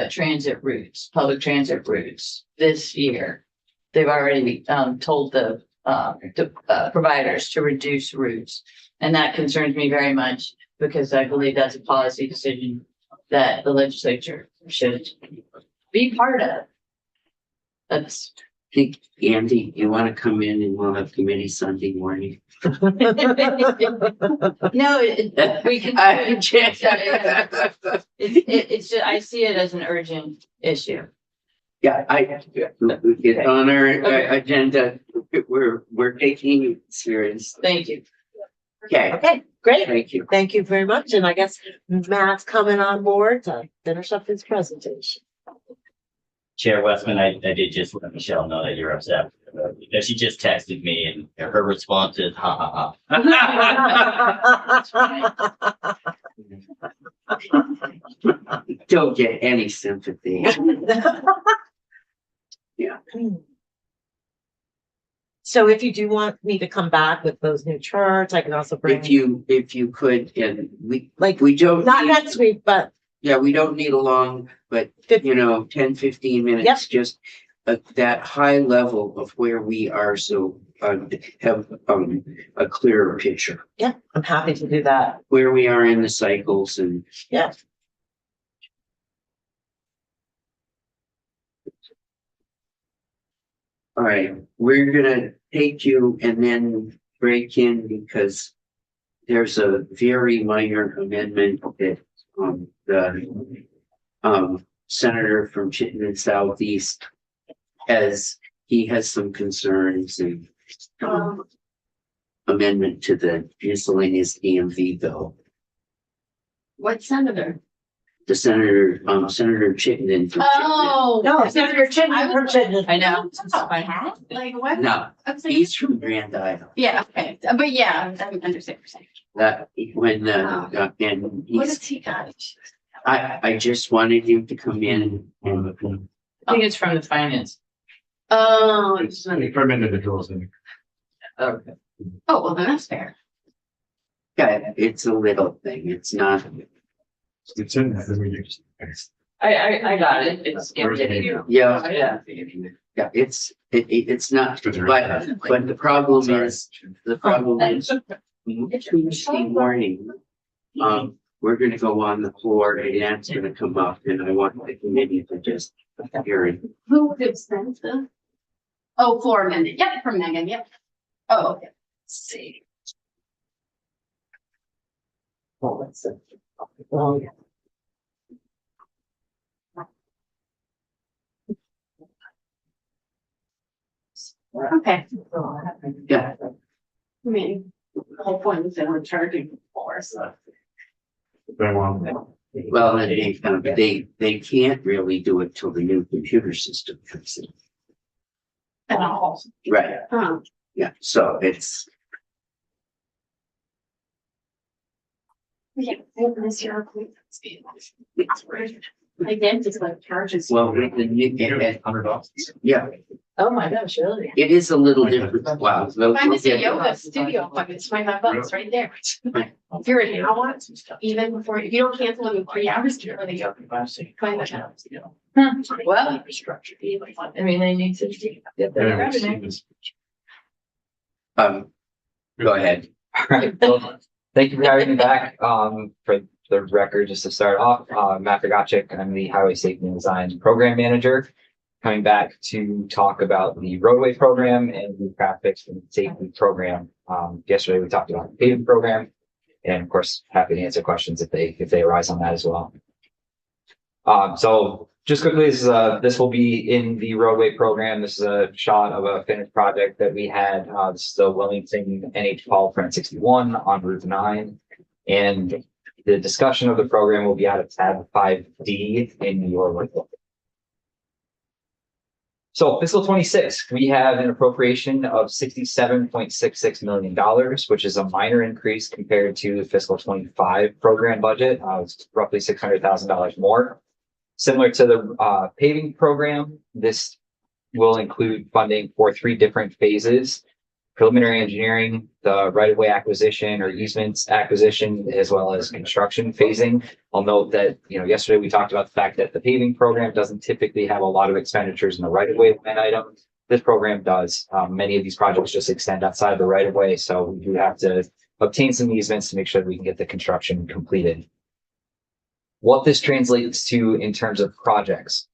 transit routes, public transit routes this year. They've already told the providers to reduce routes. And that concerns me very much because I believe that's a policy decision that the legislature should be part of. That's. I think, Andy, you want to come in and we'll have committee Sunday morning? No, we can. It's just, I see it as an urgent issue. Yeah, it's on our agenda. We're taking it serious. Thank you. Okay, Okay, great. thank you. Thank you very much. And I guess Matt's coming on board to finish up his presentation. Chair Westman, I did just let Michelle know that you're upset. She just texted me and her response is, ha ha ha. Don't get any sympathy. So if you do want me to come back with those new charts, I can also bring, If you could, and we like, don't. not need- next week, but Yeah, we don't need a long, but 10, 15 minutes, Yep. just that high level of where we are. So have a clearer picture yeah, I'm happy to do that. where we are in the cycles and. Yeah. All right, we're gonna take you and then break in because there's a very minor amendment that the senator from Chittenden Southeast he has some concerns and amendment to the miscellaneous EMV bill. What senator? The Senator Chittenden. from Oh. No, Senator Chittenden from Chittenden. I know. Like what? Chittenden. No, I was like, he's from Grand Isle. yeah, okay, but yeah, I understand what you're saying. That when and What he's, does he got? I just wanted him to come in and I think it's from the finance. Oh, It's from individuals and Okay. oh, well, then that's fair. yeah, it's a little thing. It's not. it's in there. We just- I got it. It's. Where's the email? Yeah, Yeah. yeah, it's not, but the problem is, Tuesday morning. We're gonna go on the floor and that's gonna come up and I want the committee to just hear it. Who did send the? Oh, floor amendment, yep, from Megan, yep. Oh, okay. Let's see. Oh, that's it. Oh, yeah. Okay, Yeah, I mean, the whole point is that we're charging for, so. They want. well, and they can't really do it till the new computer system comes in. At all. Right, yeah, so it's, Yeah, this year. I did just like charges. well, with the new, $100. yeah, Oh, my gosh, really? it is a little different. Wow. Find us a yoga studio, it's $25 right there. If you're an hour, even before, if you don't cancel in 3 hours, you're really yoga. $25. Well, I mean, they need to get their Yeah, we've seen revenue. this. Go ahead. All right, well, thank you for having me back. For the record, just to start off, Matt Gotchick, I'm the Highway Safety and Design Program Manager. Coming back to talk about the roadway program and the traffic and safety program. Yesterday we talked about the paving program, and of course, happy to answer questions if they arise on that as well. So just quickly, this will be in the roadway program. This is a shot of a finished project that we had. This is the Wellington NH Paul Print 61 on Route 9. And the discussion of the program will be out of tab 5D in your report. So fiscal 26, we have an appropriation of $67.66 million, which is a minor increase compared to the fiscal 25 program budget. It's roughly $600,000 more. Similar to the paving program, this will include funding for 3 different phases: preliminary engineering, the right-of-way acquisition or easements acquisition, as well as construction phasing. I'll note that, yesterday we talked about the fact that the paving program doesn't typically have a lot of expenditures in the right-of-way line item. this program does. Many of these projects just extend outside of the right of way, so we do have to obtain some easements to make sure that we can get the construction completed. What this translates to in terms of projects.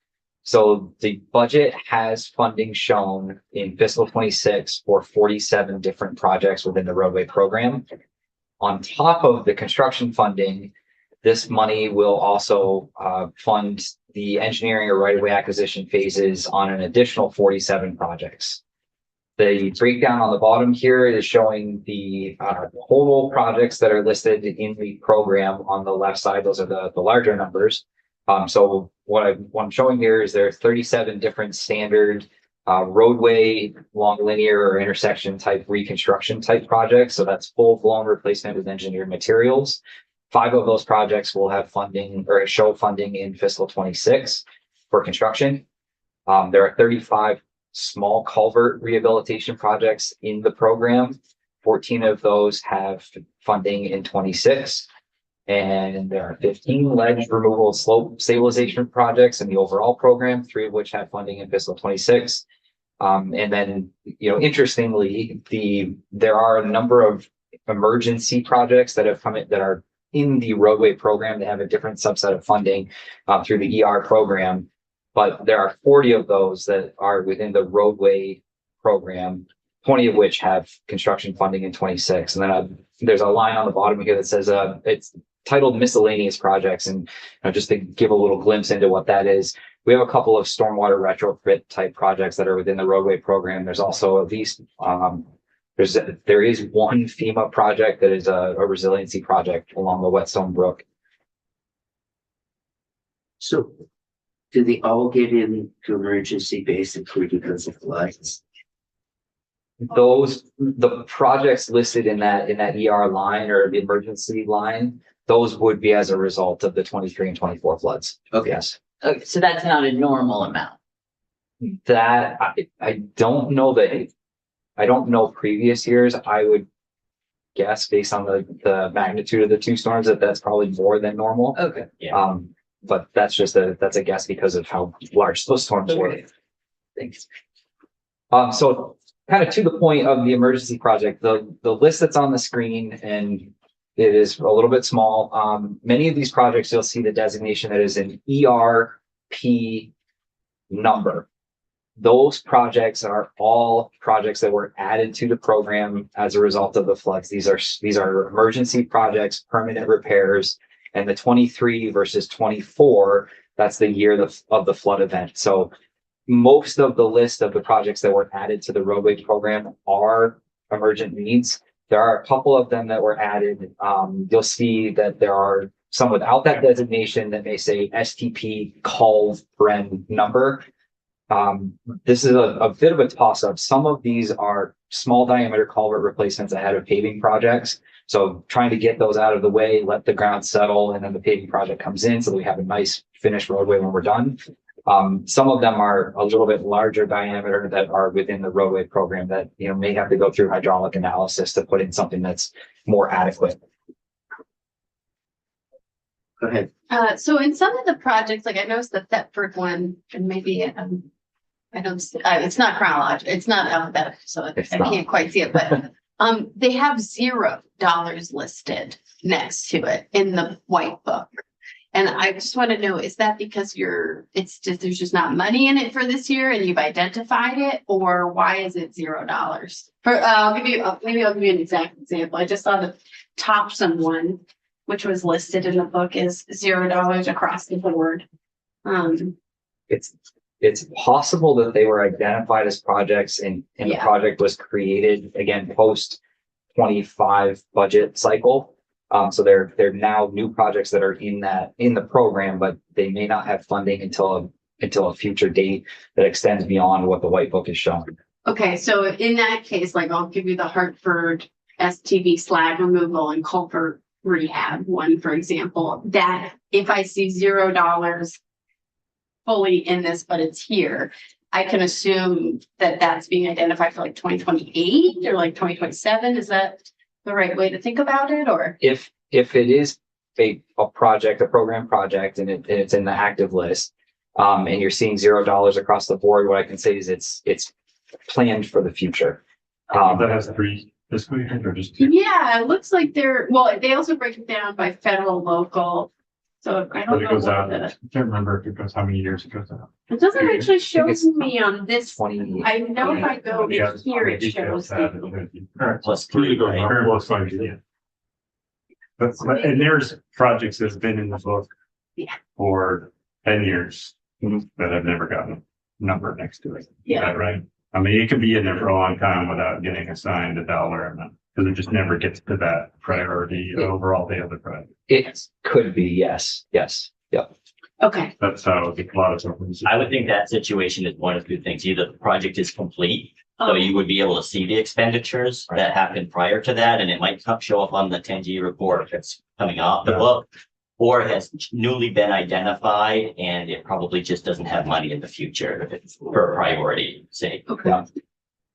So the budget has funding shown in fiscal 26 for 47 different projects within the roadway program. On top of the construction funding, this money will also fund the engineering or right-of-way acquisition phases on an additional 47 projects. The breakdown on the bottom here is showing the total projects that are listed in the program on the left side. Those are the larger numbers. So what I'm showing here is there are 37 different standard roadway, long linear or intersection type reconstruction type projects. So that's full-blown replacement with engineered materials. 5 of those projects will have funding or show funding in fiscal 26 for construction. There are 35 small culvert rehabilitation projects in the program. 14 of those have funding in 26. And there are 15 ledge removal slope stabilization projects in the overall program, 3 of which have funding in fiscal 26. And then, interestingly, there are a number of emergency projects that have come in that are in the roadway program. They have a different subset of funding through the ER program. But there are 40 of those that are within the roadway program, 20 of which have construction funding in 26. And then there's a line on the bottom here that says it's titled miscellaneous projects. And just to give a little glimpse into what that is, we have a couple of stormwater retrofit type projects that are within the roadway program. There's also at least there is one FEMA project that is a resiliency project along the Whetstone Brook. So do they all get into emergency basically because of floods? The projects listed in that ER line or the emergency line, those would be as a result of the 23 and 24 floods. Okay. Yes. Okay, so that's not a normal amount. That I don't know that I don't know previous years. I would guess based on the magnitude of the 2 storms that's probably more than normal. Okay. But that's a guess because of how large those storms were. Thanks. So kind of to the point of the emergency project, the list that's on the screen, and it is a little bit small. Many of these projects, you'll see the designation that is an ERP number. Those projects are all projects that were added to the program as a result of the floods. These are emergency projects, permanent repairs, and the 23 versus 24, that's the year of the flood event. So most of the list of the projects that were added to the roadway program are emergent needs. There are a couple of them that were added. You'll see that there are some without that designation that may say STP call Bren number. This is a bit of a toss-up. Some of these are small diameter culvert replacements ahead of paving projects. So trying to get those out of the way, let the ground settle, and then the paving project comes in so that we have a nice finished roadway when we're done. Some of them are a little bit larger diameter that are within the roadway program that may have to go through hydraulic analysis to put in something that's more adequate. Go ahead. So in some of the projects, like I noticed the Thetford one, and maybe I don't, it's not chronological, it's not alphabetical, so I can't quite see it, but they have $0 listed next to it in the white book. And I just want to know, is that because there's just not money in it for this year and you've identified it, or why is it $0? I'll give you an exact example. I just saw the Topsom one, which was listed in the book, is $0 across the board. It's possible that they were identified as projects and the project was created again post 25 budget cycle. So they're now new projects that are in the program, but they may not have funding until a future date that extends beyond what the white book is showing. Okay, so in that case, like I'll give you the Hartford STV slag removal and culvert rehab one, for example, that if I see $0 fully in this, but it's here, I can assume that that's being identified for like 2028 or like 2027. Is that the right way to think about it? Or if it is a program project, and it's in the active list, and you're seeing $0 across the board, what I can say is it's planned for the future. That has 3 fiscal years or just 2? Yeah, it looks like they also break it down by federal, local. So I But don't it know goes what out, I can't remember if it goes, how many years it goes out. it doesn't actually show it's me on this. 20. I know if I go Yeah, to here, it details shows. have the- it. Plus three, right? Current plus 5, yeah. But, and there's projects that's been in the book. Yeah. For 10 years. Mhm. That have never gotten a number next to it. Is Yeah. that right? I mean, it could be in there for a long time without getting assigned a dollar amount, because it just never gets to that priority over all the other projects. It could be, yes, yep. Okay, That's how a lot of companies. I would think that situation is one of two things. Either the project is complete, so um, you would be able to see the expenditures that happened prior to that, and it might show up on the 10G report that's coming off the Yeah. book. Or it has newly been identified and it probably just doesn't have money in the future if it's for priority sake. okay.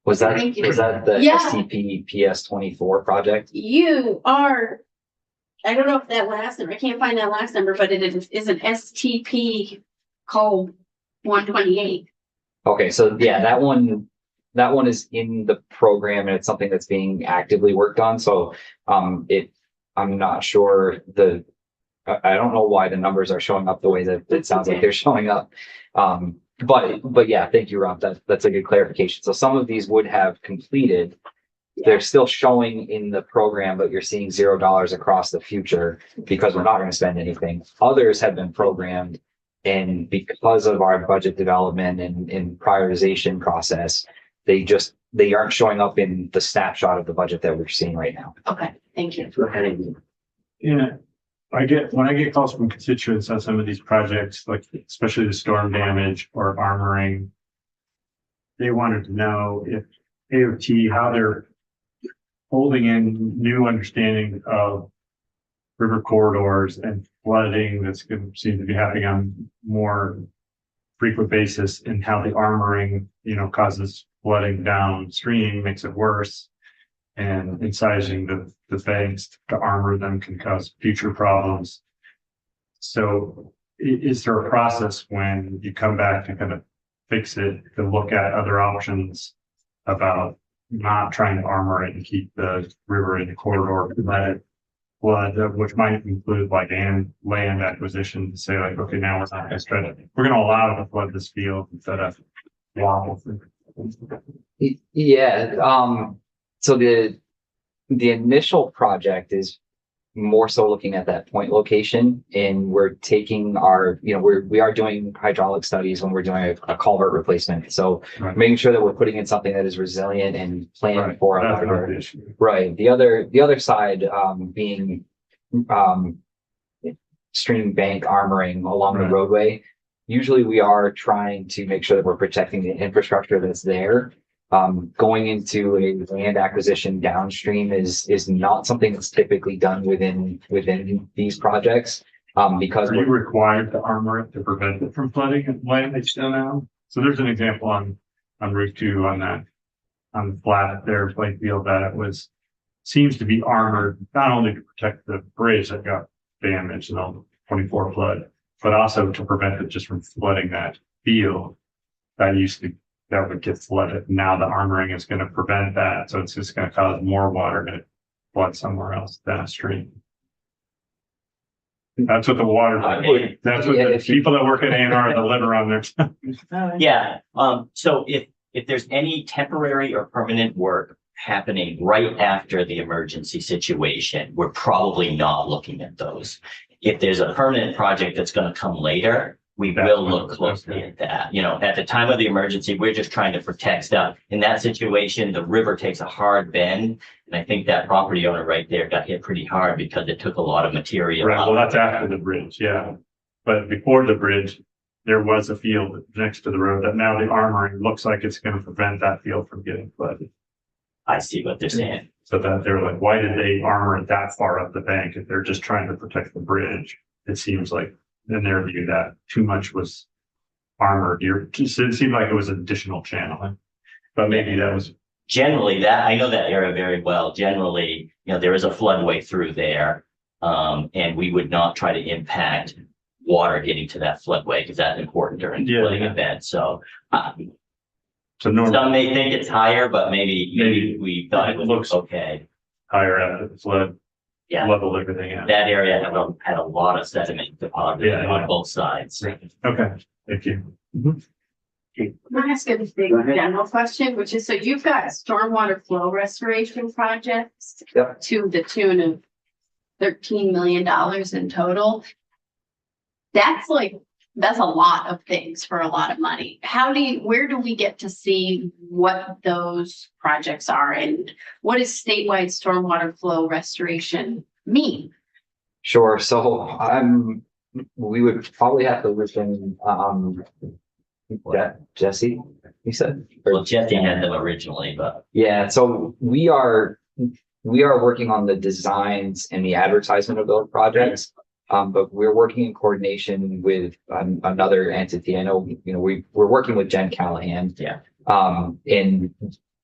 Was that, Thank you. was that the Yeah. SCP PS24 project? You are, I don't know if that last number, I can't find that last number, but it is an STP code 128. Okay, so yeah, that one is in the program and it's something that's being actively worked on. So, I'm not sure I don't know why the numbers are showing up the way that it sounds like they're showing up. But yeah, thank you, Rob. That's a good clarification. So some of these would have completed. They're still showing in the program, but you're seeing $0 across the future because we're not going to spend anything. Others have been programmed, and because of our budget development and prioritization process, they aren't showing up in the snapshot of the budget that we're seeing right now. Okay, thank you. Yeah, when I get calls from constituents on some of these projects, like especially the storm damage or armoring, they wanted to know if AOT, how they're holding in new understanding of river corridors and flooding that's going to seem to be happening on more frequent basis, and how the armoring, causes flooding downstream, makes it worse. And incising the banks to armor them can cause future problems. So is there a process when you come back to kind of fix it, to look at other options about not trying to armor it and keep the river in the corridor, let it flood, which might include like land acquisition, to say like, okay, now we're not going to try to, we're going to allow it to flood this field instead of waffle. Yeah, so the initial project is more so looking at that point location, and we're taking we are doing hydraulic studies when we're doing a culvert replacement. So Right. making sure that we're putting in something that is resilient and planned Right. for a That's larger. another issue. Right. The other side, being, stream bank armoring along the Right. roadway. Usually we are trying to make sure that we're protecting the infrastructure that's there. Going into a land acquisition downstream is not something that's typically done within these projects. Because Are you required to armor it to prevent it from flooding and land that's still now? So there's an example on Route 2 on the flat there, Plainfield, that it seems to be armored, not only to protect the bridge that got damaged in the 24 flood, but also to prevent it just from flooding that field that would get flooded. Now the armoring is going to prevent that. So it's just going to cause more water to flood somewhere else downstream. That's what that's what the people that work at A&R deliver on their. Yeah, so if there's any temporary or permanent work happening right after the emergency situation, we're probably not looking at those. If there's a permanent project that's gonna come later, we will look closely at that. At the time of the emergency, we're just trying to protect stuff. In that situation, the river takes a hard bend. And I think that property owner right there got hit pretty hard because it took a lot of material. Right, out. well, that's after the bridge, yeah. But before the bridge, there was a field next to the road that now the armoring looks like it's gonna prevent that field from getting flooded. I see what they're saying. So that they're like, why did they armor it that far up the bank if they're just trying to protect the bridge? It seems like in their view that too much was armored. It seemed like it was additional channeling, but maybe that was. Generally, I know that area very well. Generally, there is a floodway through there. And we would not try to impact water getting to that floodway because that's important during Yeah, flooding yeah. events. So, So normally Some may think it's higher, but maybe we thought it was Looks- okay. higher after the flood, Yeah, level everything out. that area had a lot of sediment deposited Yeah, on yeah. both sides. Okay, thank you. Can I ask a big Go ahead. general question, which is, so you've got stormwater flow restoration projects Yep. to the tune of $13 million in total. That's a lot of things for a lot of money. Where do we get to see what those projects are, and what does statewide stormwater flow restoration mean? Sure. So we would probably have to look in, Jesse, you said? Well, Jesse had them originally, but Yeah, so we are working on the designs and the advertisement of those projects. But we're working in coordination with another entity. I know, we're working with Jen Callahan. Yeah. And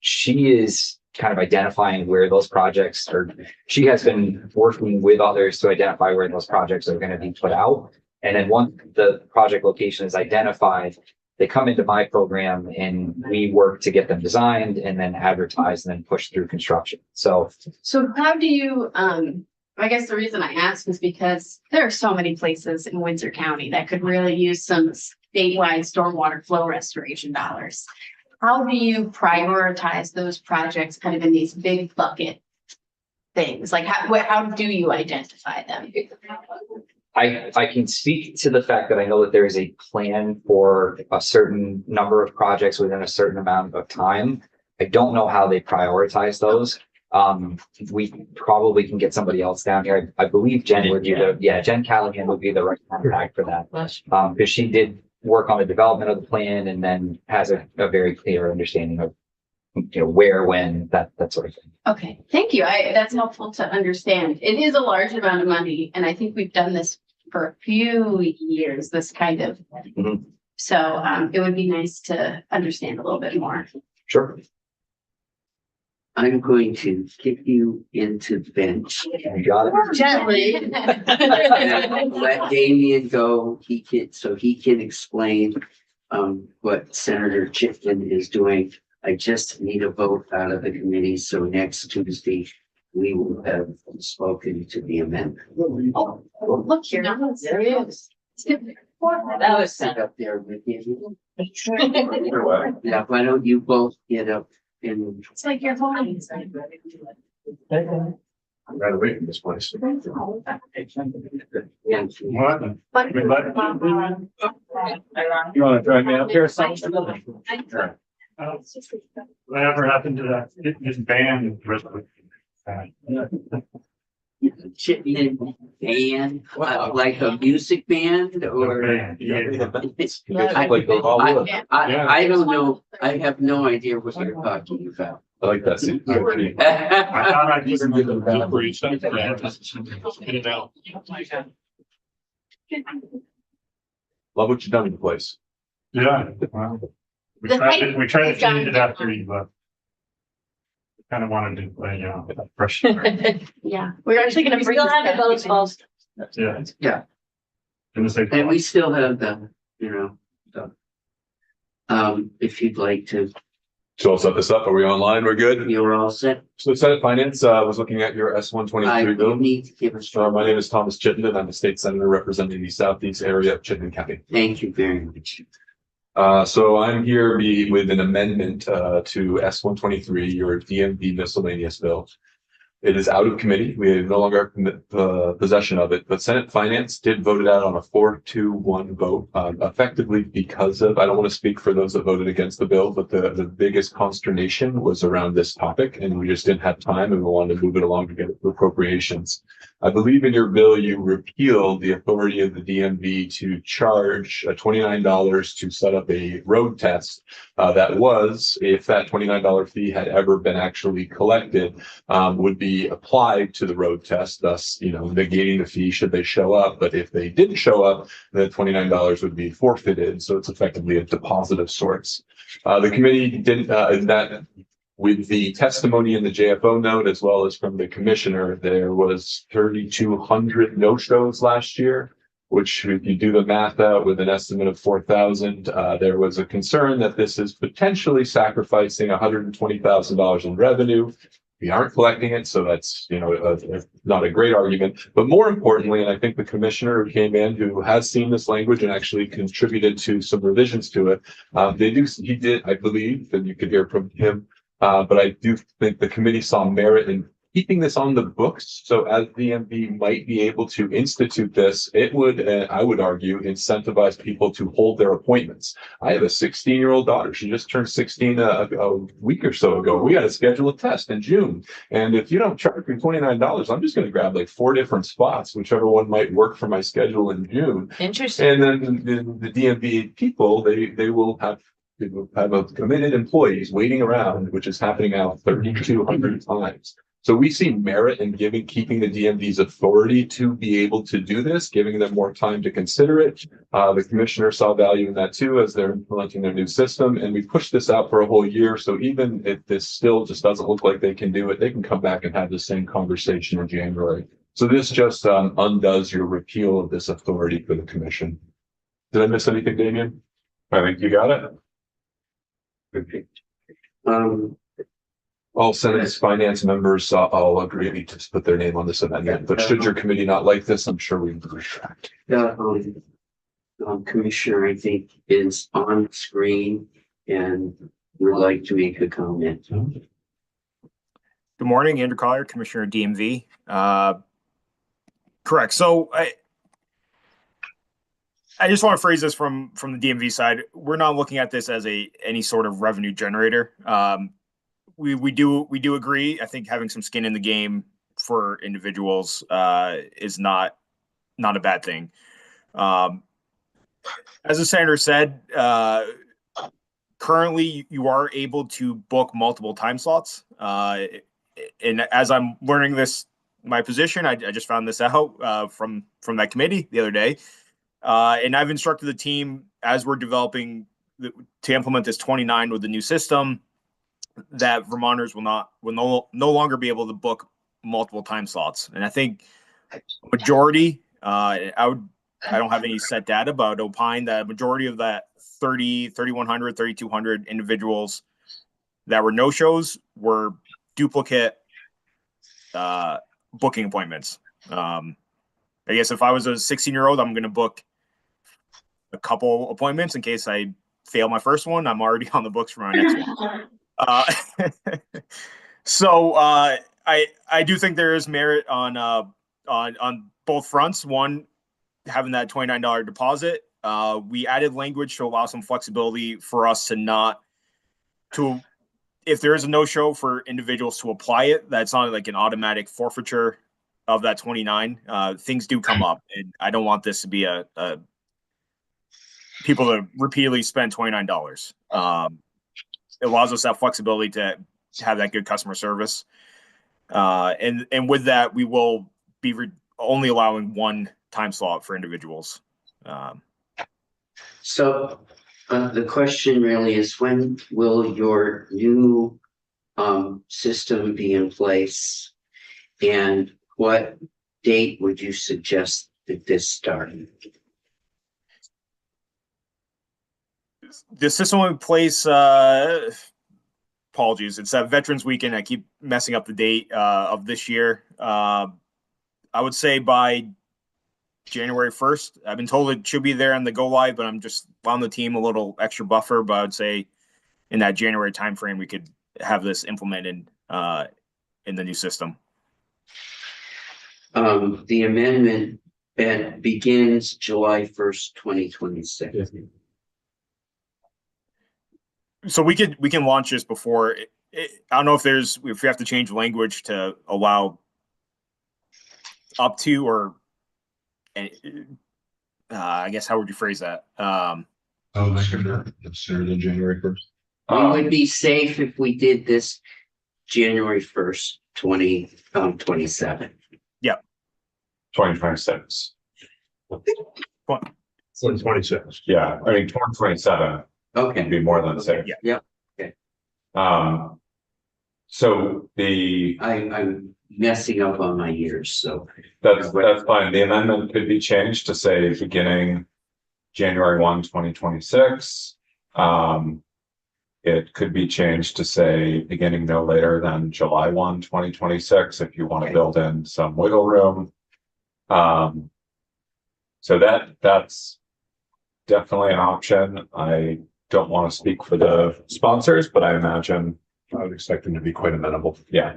she is kind of identifying where those projects are. She has been working with others to identify where those projects are going to be put out. And then once the project location is identified, they come into my program and we work to get them designed and then advertised and then pushed through construction. So So how do you, I guess the reason I ask is because there are so many places in Windsor County that could really use some statewide stormwater flow restoration dollars. How do you prioritize those projects kind of in these big bucket things? Like how do you identify them? I can speak to the fact that I know that there is a plan for a certain number of projects within a certain amount of time. I don't know how they prioritize those. We probably can get somebody else down here. I believe Jen would be Jen Callahan would be the right contact for that. Because she did work on the development of the plan and then has a very clear understanding of, where, when, that sort of thing. Okay, thank you. That's helpful to understand. It is a large amount of money, and I think we've done this for a few years, this kind of. Mhm. So, it would be nice to understand a little bit more. Sure. I'm going to kick you into the bench. You got it. Gently. And let Damian go. He can explain what Senator Chiflin is doing. I just need a vote out of the committee, so next Tuesday we will have spoken to the amendment. Oh, look here. There he is. That was Sit up there with you. Yeah, why don't you both get up and It's like you're holding. I'm right away from this place. What? You wanna drive me up here or something? Whatever happened to that, this band? Chitlin band, like a music band or? I don't know. I have no idea what you're talking about. I like that. scene. I thought I'd even give them that. Love what you've done in the place. Yeah, well, we tried to change it after you left. Kind of wanted to, fresh. Yeah, we're actually gonna We bring. still this have the back. votes false. Yeah. Yeah. And the same. And we still have the, if you'd like to, So I'll set this up. Are we online? We're good. you're all set. So Senate Finance, was looking at your S-123 You bill. need to give us. My name is Thomas Chittenden. I'm a state senator representing the southeast area of Chittenden County. Thank you very much. So I'm here with an amendment, to S-123, your DMV miscellaneous bill. It is out of committee. We no longer have possession of it, but Senate Finance did vote it out on a 4-2-1 vote, effectively because of, I don't want to speak for those that voted against the bill, but the biggest consternation was around this topic, and we just didn't have time and we wanted to move it along to get it to appropriations. I believe in your bill, you repealed the authority of the DMV to charge $29 to set up a road test. That was, if that $29 fee had ever been actually collected, would be applied to the road test, thus, negating the fee should they show up. But if they didn't show up, the $29 would be forfeited. So it's effectively a deposit of sorts. The committee didn't, that with the testimony in the JFO note, as well as from the commissioner, there was 3,200 no-shows last year. which if you do the math out with an estimate of 4,000, there was a concern that this is potentially sacrificing $120,000 in revenue. We aren't collecting it, so that's, not a great argument. But more importantly, and I think the commissioner who came in, who has seen this language and actually contributed to some revisions to it, he did, I believe, and you could hear from him, but I do think the committee saw merit in keeping this on the books. So as DMV might be able to institute this, it would, I would argue, incentivize people to hold their appointments. I have a 16-year-old daughter. She just turned 16 a week or so ago. We got to schedule a test in June. And if you don't charge me $29, I'm just going to grab like 4 different spots, whichever one might work for my schedule in June. Interesting. And then the DMV people, they will have a committed employees waiting around, which is happening now 3,200 times. So we see merit in keeping the DMV's authority to be able to do this, giving them more time to consider it. The commissioner saw value in that too, as they're implementing their new system. And we pushed this out for a whole year. So even if this still just doesn't look like they can do it, they can come back and have the same conversation in January. So this just undoes your repeal of this authority for the commission. Did I miss anything, Damien? I think you got it. Okay. All Senate's finance members all agree to put their name on this amendment, but should your committee not like this, I'm sure we can retract. Commissioner, I think, is on screen and would like to make a comment. Good morning, Andrew Collier, Commissioner of DMV. Correct. So I just want to phrase this from the DMV side. We're not looking at this as any sort of revenue generator. We do agree. I think having some skin in the game for individuals is not a bad thing. As the senator said, currently you are able to book multiple time slots. And as I'm learning my position, I just found this out from that committee the other day. And I've instructed the team as we're developing to implement this 29 with the new system, that Vermonters will no longer be able to book multiple time slots. And I think majority, I don't have any set data, but I would opine that majority of that 3,100, 3,200 individuals that were no-shows were duplicate booking appointments. I guess if I was a 16-year-old, I'm going to book a couple appointments in case I fail my first one. I'm already on the books for my next one. So I do think there is merit on both fronts. One, having that $29 deposit. We added language to allow some flexibility for us if there is a no-show, for individuals to apply it. That's not like an automatic forfeiture of that 29. Things do come up, and I don't want this to be a people to repeatedly spend $29. It allows us that flexibility to have that good customer service. And with that, we will be only allowing one time slot for individuals. So the question really is, when will your new system be in place? And what date would you suggest that this started? The system in place, apologies, it's that Veterans Weekend. I keep messing up the date of this year. I would say by January 1st. I've been told it should be there on the go live, but I'm just on the team a little extra buffer. But I would say in that January timeframe, we could have this implemented in the new system. The amendment begins July 1st, 2026. So we can launch this before. I don't know if we have to change language to allow up to, or I guess how would you phrase that? Sooner than January 1st. We would be safe if we did this January 1st, 2027. Yep. 2026. 2026. Yeah, I mean, 2027 Okay. would be more than safe. Yeah. Okay. So the, I'm messing up on my ears, so. That's fine. The amendment could be changed to say beginning January 1, 2026. It could be changed to say beginning no later than July 1, 2026, if you want to build in some wiggle room. So that's definitely an option. I don't want to speak for the sponsors, but I imagine I would expect them to be quite amenable. yeah.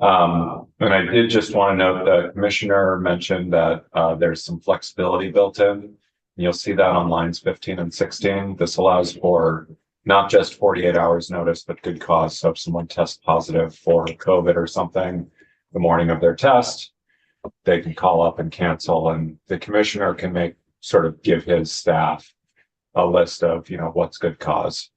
And I did just want to note the commissioner mentioned that there's some flexibility built in. You'll see that on lines 15 and 16. This allows for not just 48 hours notice, but good cause. So if someone tests positive for COVID or something the morning of their test, they can call up and cancel, and the commissioner can give his staff a list of, what's good cause.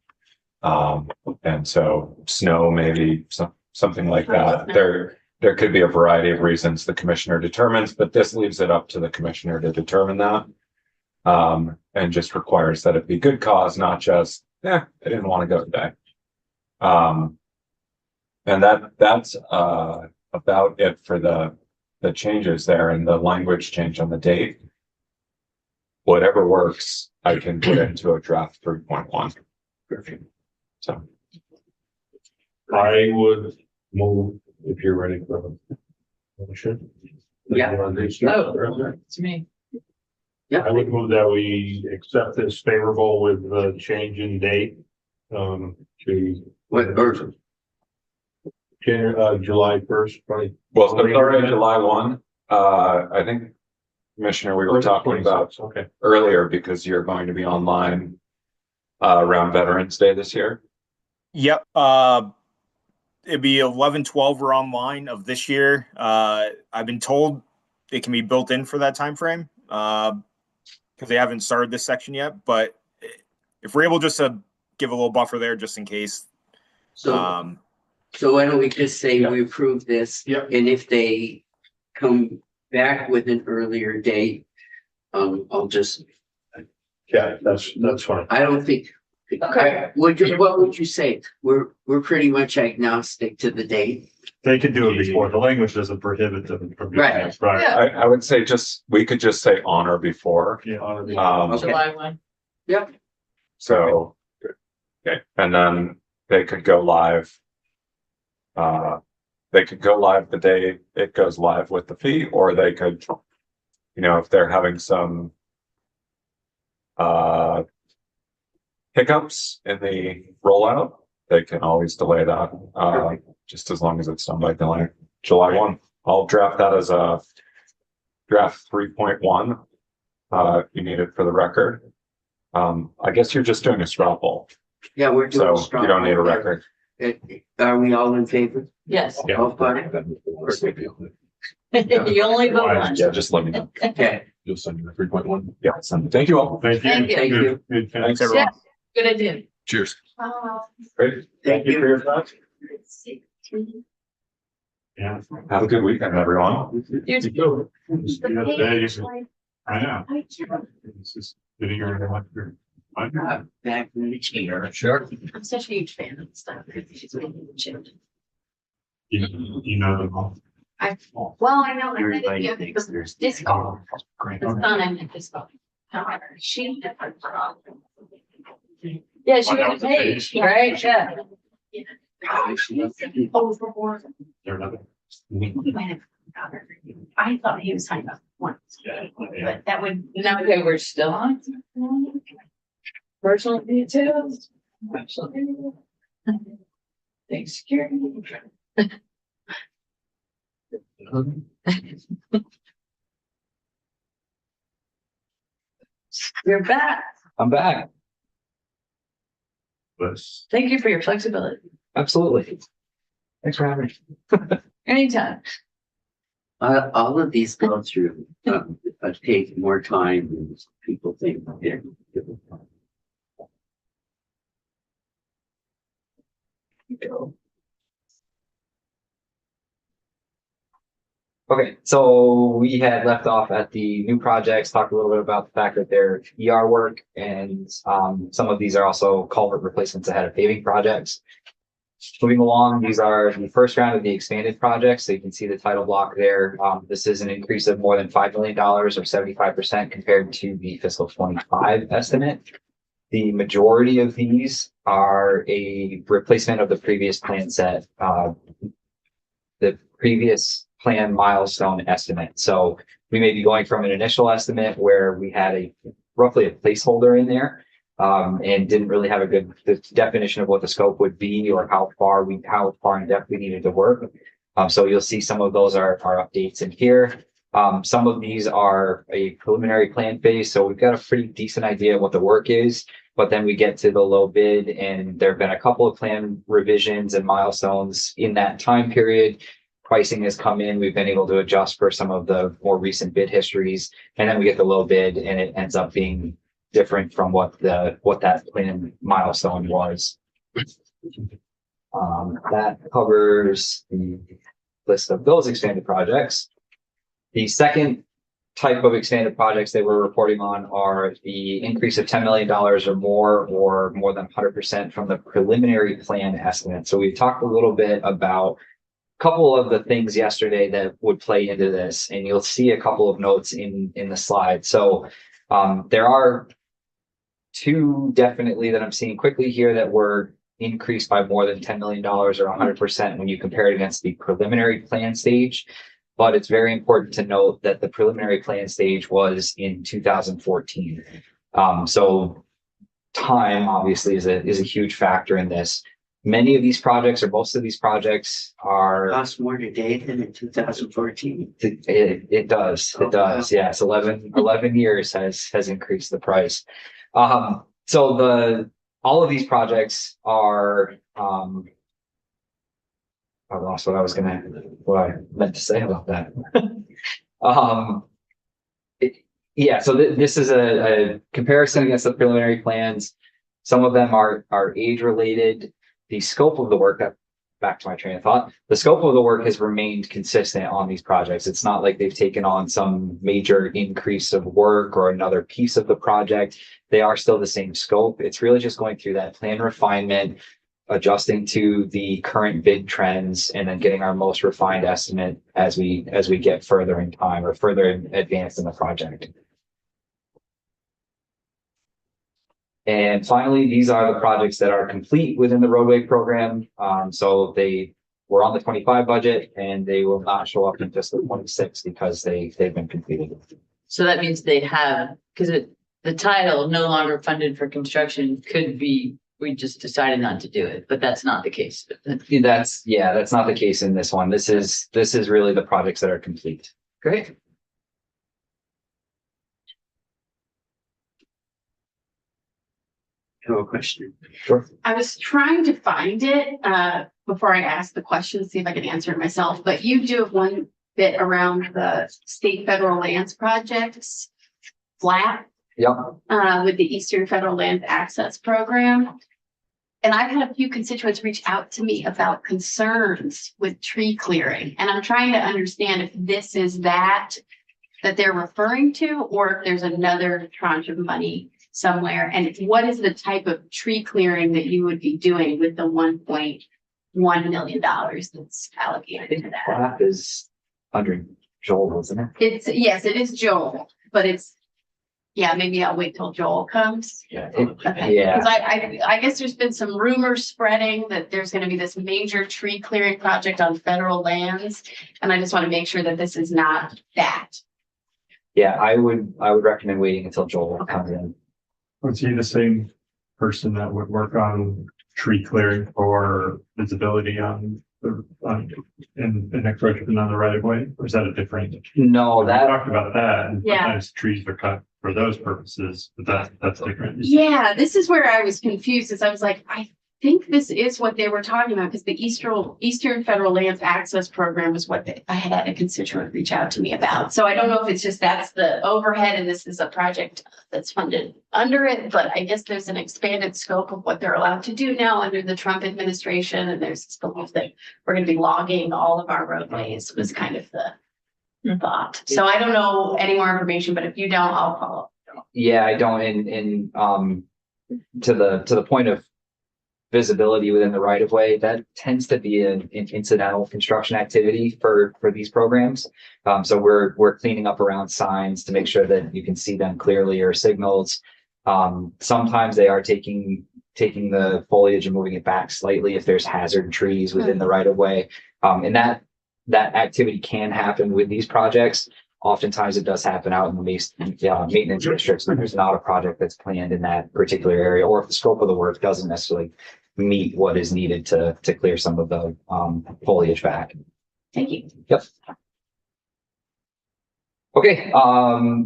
And so snow, maybe something like that. There could be a variety of reasons the commissioner determines, but this leaves it up to the commissioner to determine that. And just requires that it be good cause, not just, I didn't want to go today. And that's about it for the changes there, and the language change on the date. Whatever works, I can put into a draft 3.1. So I would move if you're ready for the motion. Yeah. It's me. I would move that we accept this favorable with the change in date, to What version? July 1st, right? well, so already July 1. I think, Commissioner, we were talking about Okay. earlier because you're going to be online around Veterans Day this year. Yep. It'd be 11/12 we're online of this year. I've been told it can be built in for that time frame because they haven't started this section yet. But if we're able just to give a little buffer there, just in case. So, so why don't we just say we approve this? Yep. And if they come back with an earlier date, I'll just, Yeah, that's fine. I don't think. Okay. What would you say? We're pretty much agnostic to the date. They could do it before. The language doesn't prohibit them from doing Right. it. Right. Yeah. I would say we could just say on or before. Yeah. Okay. July 1. Yep. So, okay, and then they could go live. They could go live the day it goes live with the fee, or they could, if they're having some hiccups in the rollout, they can always delay that, just as long as it's done by July 1. I'll draft that as a draft 3.1. You need it for the record. I guess you're just doing a straw poll, Yeah, we're doing. so strong you don't need a vote there. record. Are we all in favor? Yes. Yeah. All five? You only vote once. Yeah, just let me know. Okay, You'll send me the 3.1. Yeah, thank you all. Thank you. Thank you. Thank you. Good. Thanks, everyone. Good idea. Cheers. Great. thank you. For your time. Yeah. Have a good weekend, everyone. You You I know. It's just sitting here and Back in the chair. Sure. I'm such a huge fan of stuff. She's making the chip. you know them all. Well, I know. Everybody thinks there's. Disc golf. Great. The son I met disc golf. However, she never brought. Yeah, she was a page, right? Yeah. Overboard. They're nothing. He might have got her. I thought he was talking about once, but that would. Now, okay, we're still on. Personal details. Thanks, security. You're back. I'm back. But Thank you for your flexibility. Absolutely. Thanks for having me. Anytime. All of these go through, take more time than people think. Yeah. Okay, so we had left off at the new projects, talked a little bit about the fact that they're ER work, and some of these are also culvert replacements ahead of paving projects. moving along, these are the first round of the expanded projects. So you can see the title block there. This is an increase of more than $5 million or 75% compared to the fiscal 25 estimate. The majority of these are a replacement of the previous plan set, the previous plan milestone estimate. So we may be going from an initial estimate where we had roughly a placeholder in there, and didn't really have the definition of what the scope would be or how far in depth we needed to work. So you'll see some of those are updates in here. Some of these are a preliminary plan phase, so we've got a pretty decent idea of what the work is, but then we get to the low bid and there have been a couple of plan revisions and milestones in that time period. Pricing has come in, we've been able to adjust for some of the more recent bid histories, and then we get the low bid and it ends up being different from what that plan milestone was. That covers the list of those expanded projects. The second type of expanded projects they were reporting on are the increase of $10 million or more than 100% from the preliminary plan estimate. So we talked a little bit about a couple of the things yesterday that would play into this, and you'll see a couple of notes in the slide. So there are two definitely that I'm seeing quickly here that were increased by more than $10 million or 100% when you compare it against the preliminary plan stage. But it's very important to note that the preliminary plan stage was in 2014. So time obviously is a huge factor in this. Many of these projects or most of these projects are Cost more today than in 2014. it does. It does. Yes. 11 years has increased the price. So all of these projects are, I lost what I meant to say about that. So this is a comparison against the preliminary plans. Some of them are age related. The scope of the work, back to my train of thought, the scope of the work has remained consistent on these projects. It's not like they've taken on some major increase of work or another piece of the project. They are still the same scope. It's really just going through that plan refinement, adjusting to the current bid trends, and then getting our most refined estimate as we get further in time or further advanced in the project. And finally, these are the projects that are complete within the roadway program. So they were on the 25 budget and they will not show up in fiscal 26 because they've been completed. So that means they have, because the title no longer funded for construction could be, we just decided not to do it, but that's not the case. That's not the case in this one. This is really the projects that are complete. Great. No question. Sure. I was trying to find it before I asked the question, see if I could answer it myself, but you do have one bit around the state federal lands projects flat. Yep. With the Eastern Federal Land Access Program. And I've had a few constituents reach out to me about concerns with tree clearing. And I'm trying to understand if this is that they're referring to, or if there's another tranche of money somewhere. And what is the type of tree clearing that you would be doing with the $1.1 million that's allocated to that? That is under Joel, isn't it? Yes, it is Joel, but maybe I'll wait till Joel comes. Yeah. Okay. Yeah. Because I guess there's been some rumors spreading that there's going to be this major tree clearing project on federal lands. And I just want to make sure that this is not that. Yeah, I would recommend waiting until Joel comes in. Was he the same person that would work on tree clearing or visibility in encroachment on the right of way? Or is that a different? No, We talked about that, and Yeah. sometimes trees are cut for those purposes, but that's different. Yeah, this is where I was confused, as I was like, I think this is what they were talking about, because the Eastern Federal Lands Access Program is what I had a constituent reach out to me about. So I don't know if it's just that's the overhead and this is a project that's funded under it, but I guess there's an expanded scope of what they're allowed to do now under the Trump administration. And there's this belief that we're going to be logging all of our roadways was kind of the thought. So I don't know any more information, but if you don't, I'll follow up. Yeah, I don't. And to the point of visibility within the right of way, that tends to be an incidental construction activity for these programs. So we're cleaning up around signs to make sure that you can see them clearly, or signals. Sometimes they are taking the foliage and moving it back slightly if there's hazard trees within the right of way. And that activity can happen with these projects. Oftentimes it does happen out in the maintenance districts when there's not a project that's planned in that particular area, or if the scope of the work doesn't necessarily meet what is needed to clear some of the foliage back. Thank you. Yep. Okay,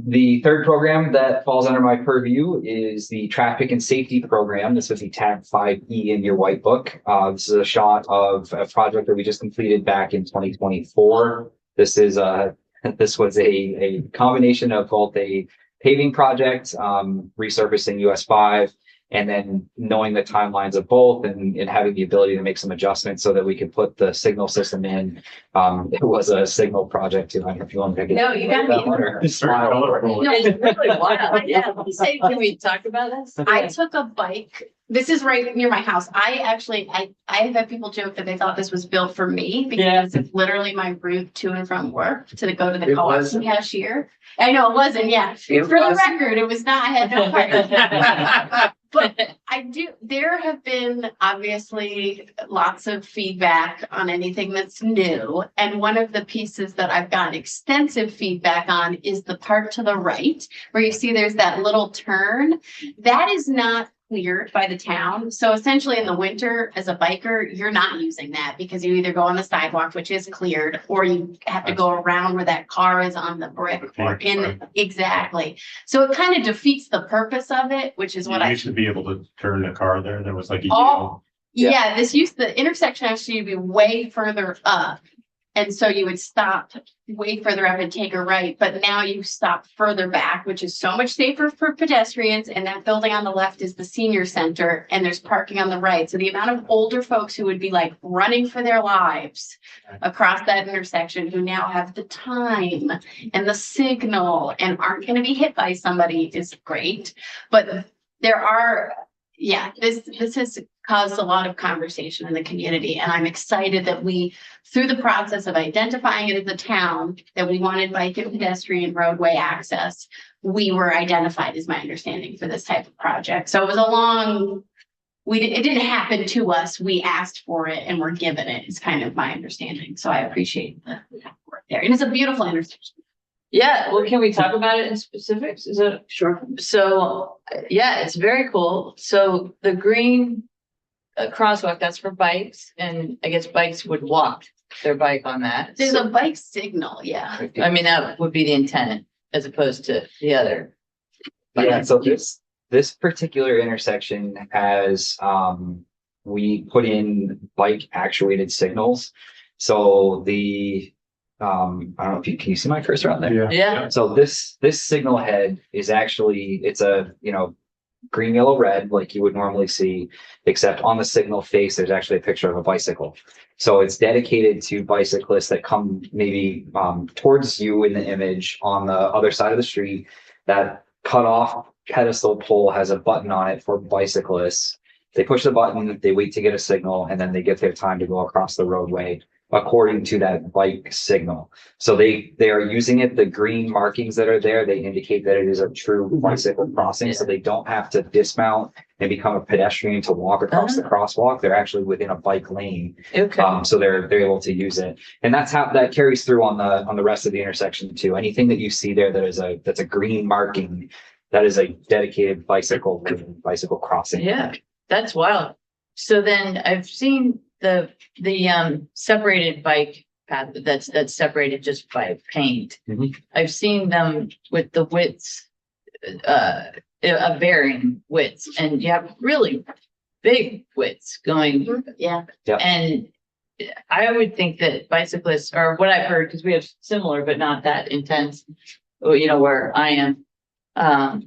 the third program that falls under my purview is the traffic and safety program. This would be tab 5E in your white book. This is a shot of a project that we just completed back in 2024. This was a combination of both a paving project, resurfacing US 5, and then knowing the timelines of both and having the ability to make some adjustments so that we could put the signal system in. It was a signal project too. I don't know if you want to pick it. No, you got me. It's very colorful. No, It's really wild. Yeah. Say, can we talk about this? I took a bike. This is right near my house. I have had people joke that they thought this was built for me because it's literally my route to and from work to go to the It co-op wasn't? cashier. I know it wasn't, yeah. It For the wasn't? record, it was not, I had no part. But there have been obviously lots of feedback on anything that's new. And one of the pieces that I've gotten extensive feedback on is the part to the right, where you see there's that little turn. That is not cleared by the town. So essentially in the winter, as a biker, you're not using that because you either go on the sidewalk, which is cleared, or you have to go around where that car is on the brick or in, exactly. So it kind of defeats the purpose of it, which is what You I. used to be able to turn the car there. There was like. Oh, yeah, the intersection actually used to be way further up. And so you would stop way further up and take a right, but now you stop further back, which is so much safer for pedestrians. And that building on the left is the senior center, and there's parking on the right. So the amount of older folks who would be like running for their lives across that intersection, who now have the time and the signal and aren't going to be hit by somebody, is great. But there are, this has caused a lot of conversation in the community. And I'm excited that we, through the process of identifying it as a town, that we wanted bike and pedestrian roadway access, we were identified, as my understanding, for this type of project. So it was it didn't happen to us. We asked for it and we're given it, is kind of my understanding. So I appreciate the work there. And it's a beautiful intersection. Yeah, well, can we talk about it in specifics? Is it? Sure. So, yeah, it's very cool. So the green crosswalk, that's for bikes, and I guess bikes would walk their bike on that. There's So, a bike signal, yeah. I mean, that would be the intent as opposed to the other. Yeah, so this particular intersection has, we put in bike actuated signals. So I don't know if can you see my cursor on there? Yeah, So this signal head is actually, it's a, green, yellow, red, like you would normally see, except on the signal face, there's actually a picture of a bicycle. So it's dedicated to bicyclists that come maybe towards you in the image on the other side of the street. That cut off pedestal pole has a button on it for bicyclists. They push the button, they wait to get a signal, and then they get their time to go across the roadway according to that bike signal. So they are using it, the green markings that are there, they indicate that it is a true bicycle crossing, so they don't have to dismount and become a pedestrian to walk across the crosswalk. They're actually within a bike lane. okay. So they're able to use it. And that's how that carries through on the rest of the intersection too. Anything that you see there that's a green marking, that is a dedicated bicycle crossing. Yeah, that's wild. So then I've seen the separated bike path that's separated just by paint. Mhm. I've seen them with the widths, varying widths, and you have really big widths going. Yeah. And I would think that bicyclists, or what I've heard, because we have similar but not that intense, where I am. I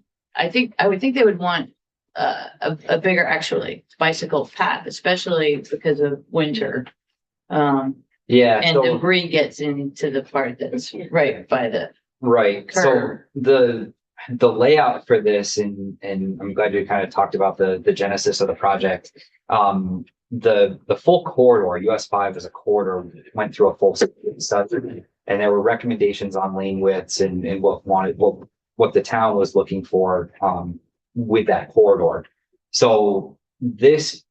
would think they would want a bigger actually bicycle path, especially because of winter. Yeah. And so- debris gets into the part that's right by the Right. So curve. the layout for this, and I'm glad you kind of talked about the genesis of the project. The full corridor, US 5 as a corridor, went through a full study, and there were recommendations on lane widths and what the town was looking for with that corridor. So this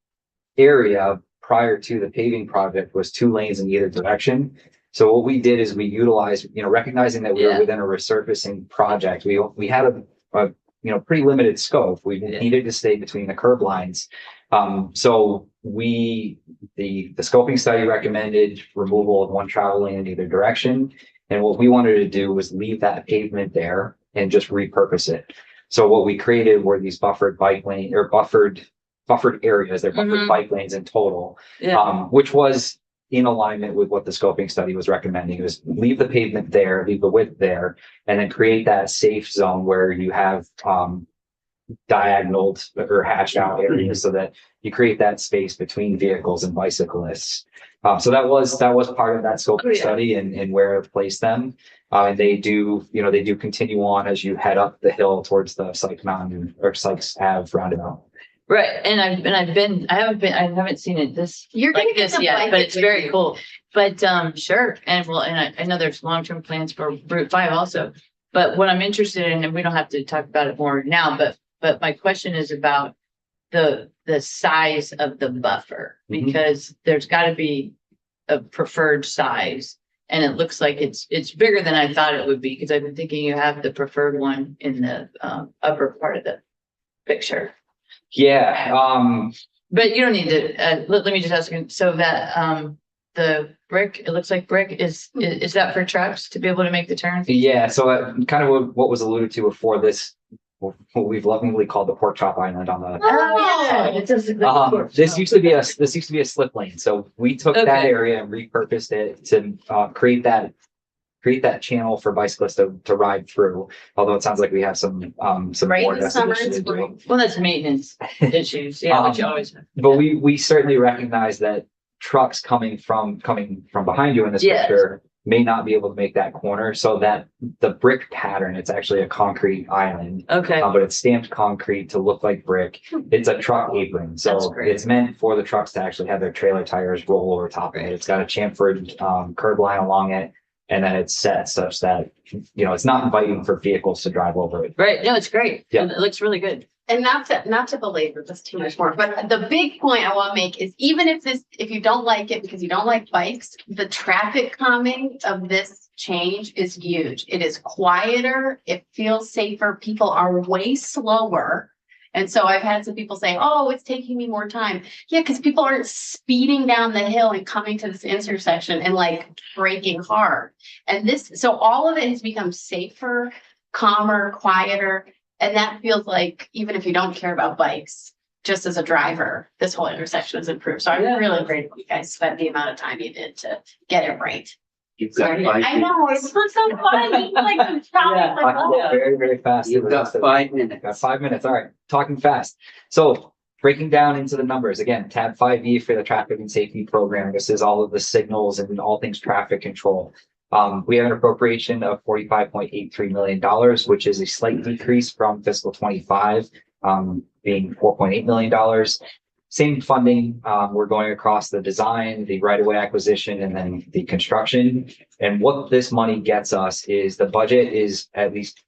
area prior to the paving project was 2 lanes in either direction. So what we did is we utilized, recognizing that we were within a resurfacing project, we had a pretty limited scope. We needed to stay between the curb lines. So the scoping study recommended removal of 1 travel lane in either direction. And what we wanted to do was leave that pavement there and just repurpose it. So what we created were these buffered bike lane or buffered areas. They're buffered bike lanes in total, which was in alignment with what the scoping study was recommending. It was leave the pavement there, leave the width there, and then create that safe zone where you have diagonaled or hatched out areas so that you create that space between vehicles and bicyclists. So that was part of that scoping study and where to place them. And they do continue on as you head up the hill towards the Sykes Mountain or Sykes Ave roundabout. Right, and I haven't seen it You're gonna like get this the yet, bike but it's very experience. cool. But sure, and I know there's long-term plans for Route 5 also. But what I'm interested in, and we don't have to talk about it more now, but my question is about the size of the buffer, because there's got to be a preferred size, and it looks like it's bigger than I thought it would be, because I've been thinking you have the preferred one in the upper part of the picture. Yeah. But you don't need to, let me just ask you, so that, the brick, it looks like brick is that for trucks to be able to make the turn? Yeah. So kind of what was alluded to before this, what we've lovingly called the pork chop island on the. Oh, yeah. It does look like a pork This chop. used to be a slip lane. So we took that Okay. area and repurposed it to create that channel for bicyclists to ride through. Although it sounds like we have some Right more in the summer definition and to do. spring. Well, that's maintenance issues, yeah, which you always have. But we certainly recognize that trucks coming from behind you in this Yes. picture may not be able to make that corner, so that the brick pattern, it's actually a concrete island, Okay, but it's stamped concrete to look like brick. It's a truck apron, That's so great. it's meant for the trucks to actually have their trailer tires roll over top of it. It's got a chamfered curb line along it, and then it's set such that it's not inviting for vehicles to drive over it. right, no, it's great. Yeah. It looks really good. And not to belabor this too much more, but the big point I want to make is even if you don't like it because you don't like bikes, the traffic calming of this change is huge. It is quieter, it feels safer, people are way slower. And so I've had some people say, oh, it's taking me more time. Yeah, because people aren't speeding down the hill and coming to this intersection and like braking hard. And so all of it has become safer, calmer, quieter. And that feels like, even if you don't care about bikes, just as a driver, this whole intersection has improved. So I'm really grateful you guys spent the amount of time you did to get it right. You've got Sorry. 5 I know, it's so fun. Like some Yeah. like, oh. Very, very fast. You've got 5 minutes. Got 5 minutes. All right. Talking fast. So breaking down into the numbers again, tab 5E for the traffic and safety program. This is all of the signals and all things traffic control. We have an appropriation of $45.83 million, which is a slight decrease from fiscal 25, being $4.8 million. Same funding. We're going across the design, the right-of-way acquisition, and then the construction. And what this money gets us is the budget is at least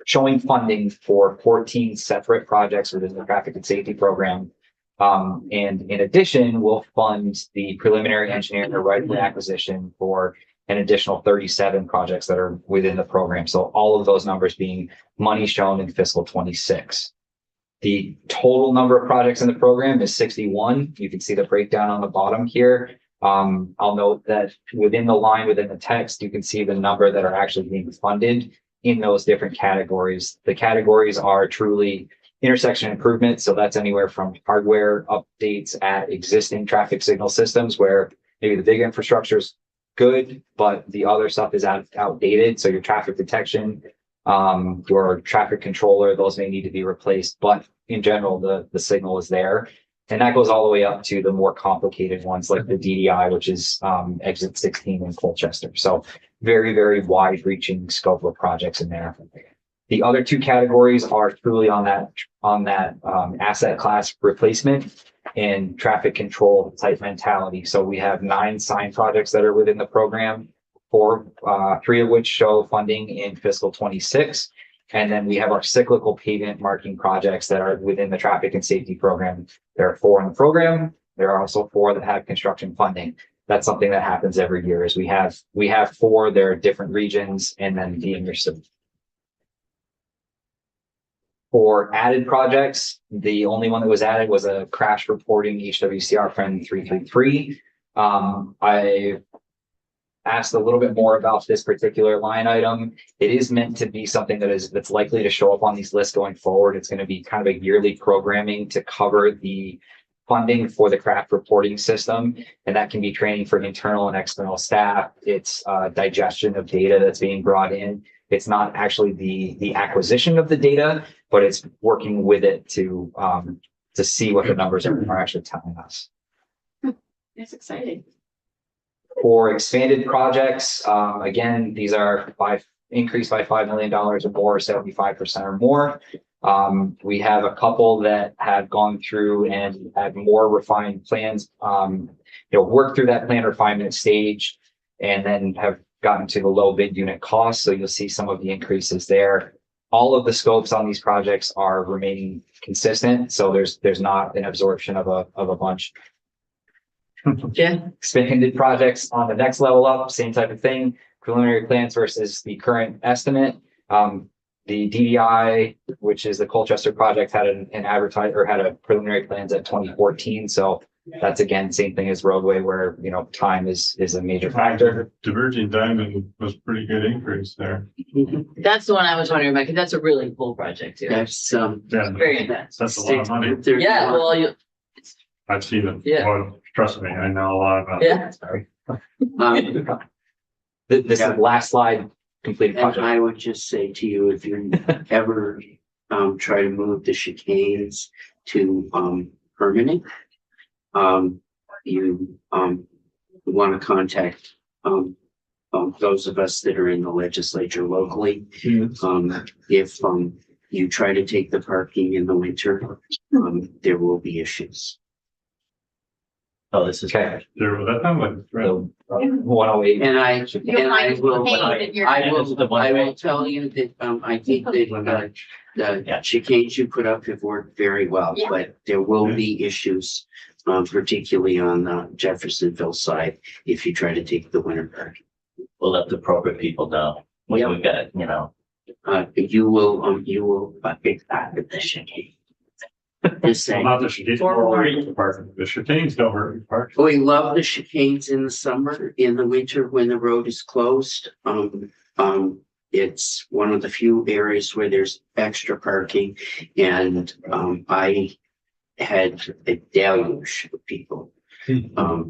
showing funding for 14 separate projects within the traffic and safety program. And in addition, we'll fund the preliminary engineering or right-of-way acquisition for an additional 37 projects that are within the program. So all of those numbers being money shown in fiscal 26. The total number of projects in the program is 61. You can see the breakdown on the bottom here. I'll note that within the text, you can see the number that are actually being funded in those different categories. The categories are truly intersection improvement. So that's anywhere from hardware updates at existing traffic signal systems where maybe the big infrastructure is good, but the other stuff is outdated. So your traffic detection, your traffic controller, those may need to be replaced. But in general, the signal is there. And that goes all the way up to the more complicated ones like the DDI, which is exit 16 in Colchester. So very, very wide reaching scope of projects in there. The other two categories are truly on that asset class replacement. and traffic control type mentality. So we have 9 sign projects that are within the program, 3 of which show funding in fiscal 26. And then we have our cyclical pavement marking projects that are within the traffic and safety program. There are 4 in the program. There are also 4 that have construction funding. That's something that happens every year is we have 4, there are different regions and then the initiative. For added projects, the only one that was added was a crash reporting HWCR friend 333. I asked a little bit more about this particular line item. It is meant to be something that's likely to show up on these lists going forward. It's going to be kind of a yearly programming to cover the funding for the craft reporting system. And that can be training for internal and external staff. It's digestion of data that's being brought in. It's not actually the acquisition of the data, but it's working with it to see what the numbers are actually telling us. It's exciting. For expanded projects, again, these are increased by $5 million or more, 75% or more. We have a couple that have gone through and had more refined plans, worked through that plan refinement stage and then have gotten to the low bid unit cost. So you'll see some of the increases there. All of the scopes on these projects are remaining consistent. So there's not an absorption of a bunch. Yeah. Expanded projects on the next level up, same type of thing. Preliminary plans versus the current estimate. The DDI, which is the Colchester project, had had a preliminary plans at 2014. So that's again, same thing as roadway where, time is a major factor. Diverging Diamond was pretty good increase there. That's the one I was wondering about, because that's a really cool project too. That's, Yeah, Very intense. that's a lot of money. Yeah, well, I've seen it. Yeah. Well, trust me, I know a lot about it. yeah. Sorry. This This is the last slide, completed And project. I would just say to you, if you ever try to move the chicanes to permanent, you want to contact those of us that are in the legislature locally. If you try to take the parking in the winter, there will be issues. Oh, this is. Okay. There, that time was right. So 108. And I find will, chicanes in your- I will tell you that, I think that, the chicanes you put up have worked very well, Yeah. but there will be issues, particularly on the Jeffersonville side, if you try to take the winter park. We'll let the appropriate people know. We've got, You will bucket out of the chicane. Just Well, saying. not the chicanes, the parking. The chicanes don't hurt the park. We love the chicanes in the summer. In the winter, when the road is closed, it's one of the few areas where there's extra parking. And I had a deluge of people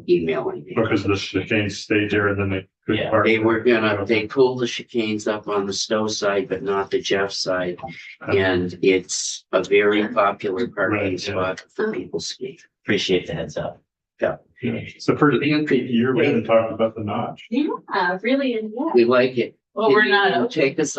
emailing me. Because the chicanes stayed there and then they couldn't Yeah, park. They pulled the chicanes up on the Stowe side, but not the Jeff side. And it's a very popular parking Right, yeah. spot for people skiing. appreciate the heads up. Yeah. It's the first year we haven't talked about the notch. Yeah, really, yeah. We like it. Well, we're not. Take us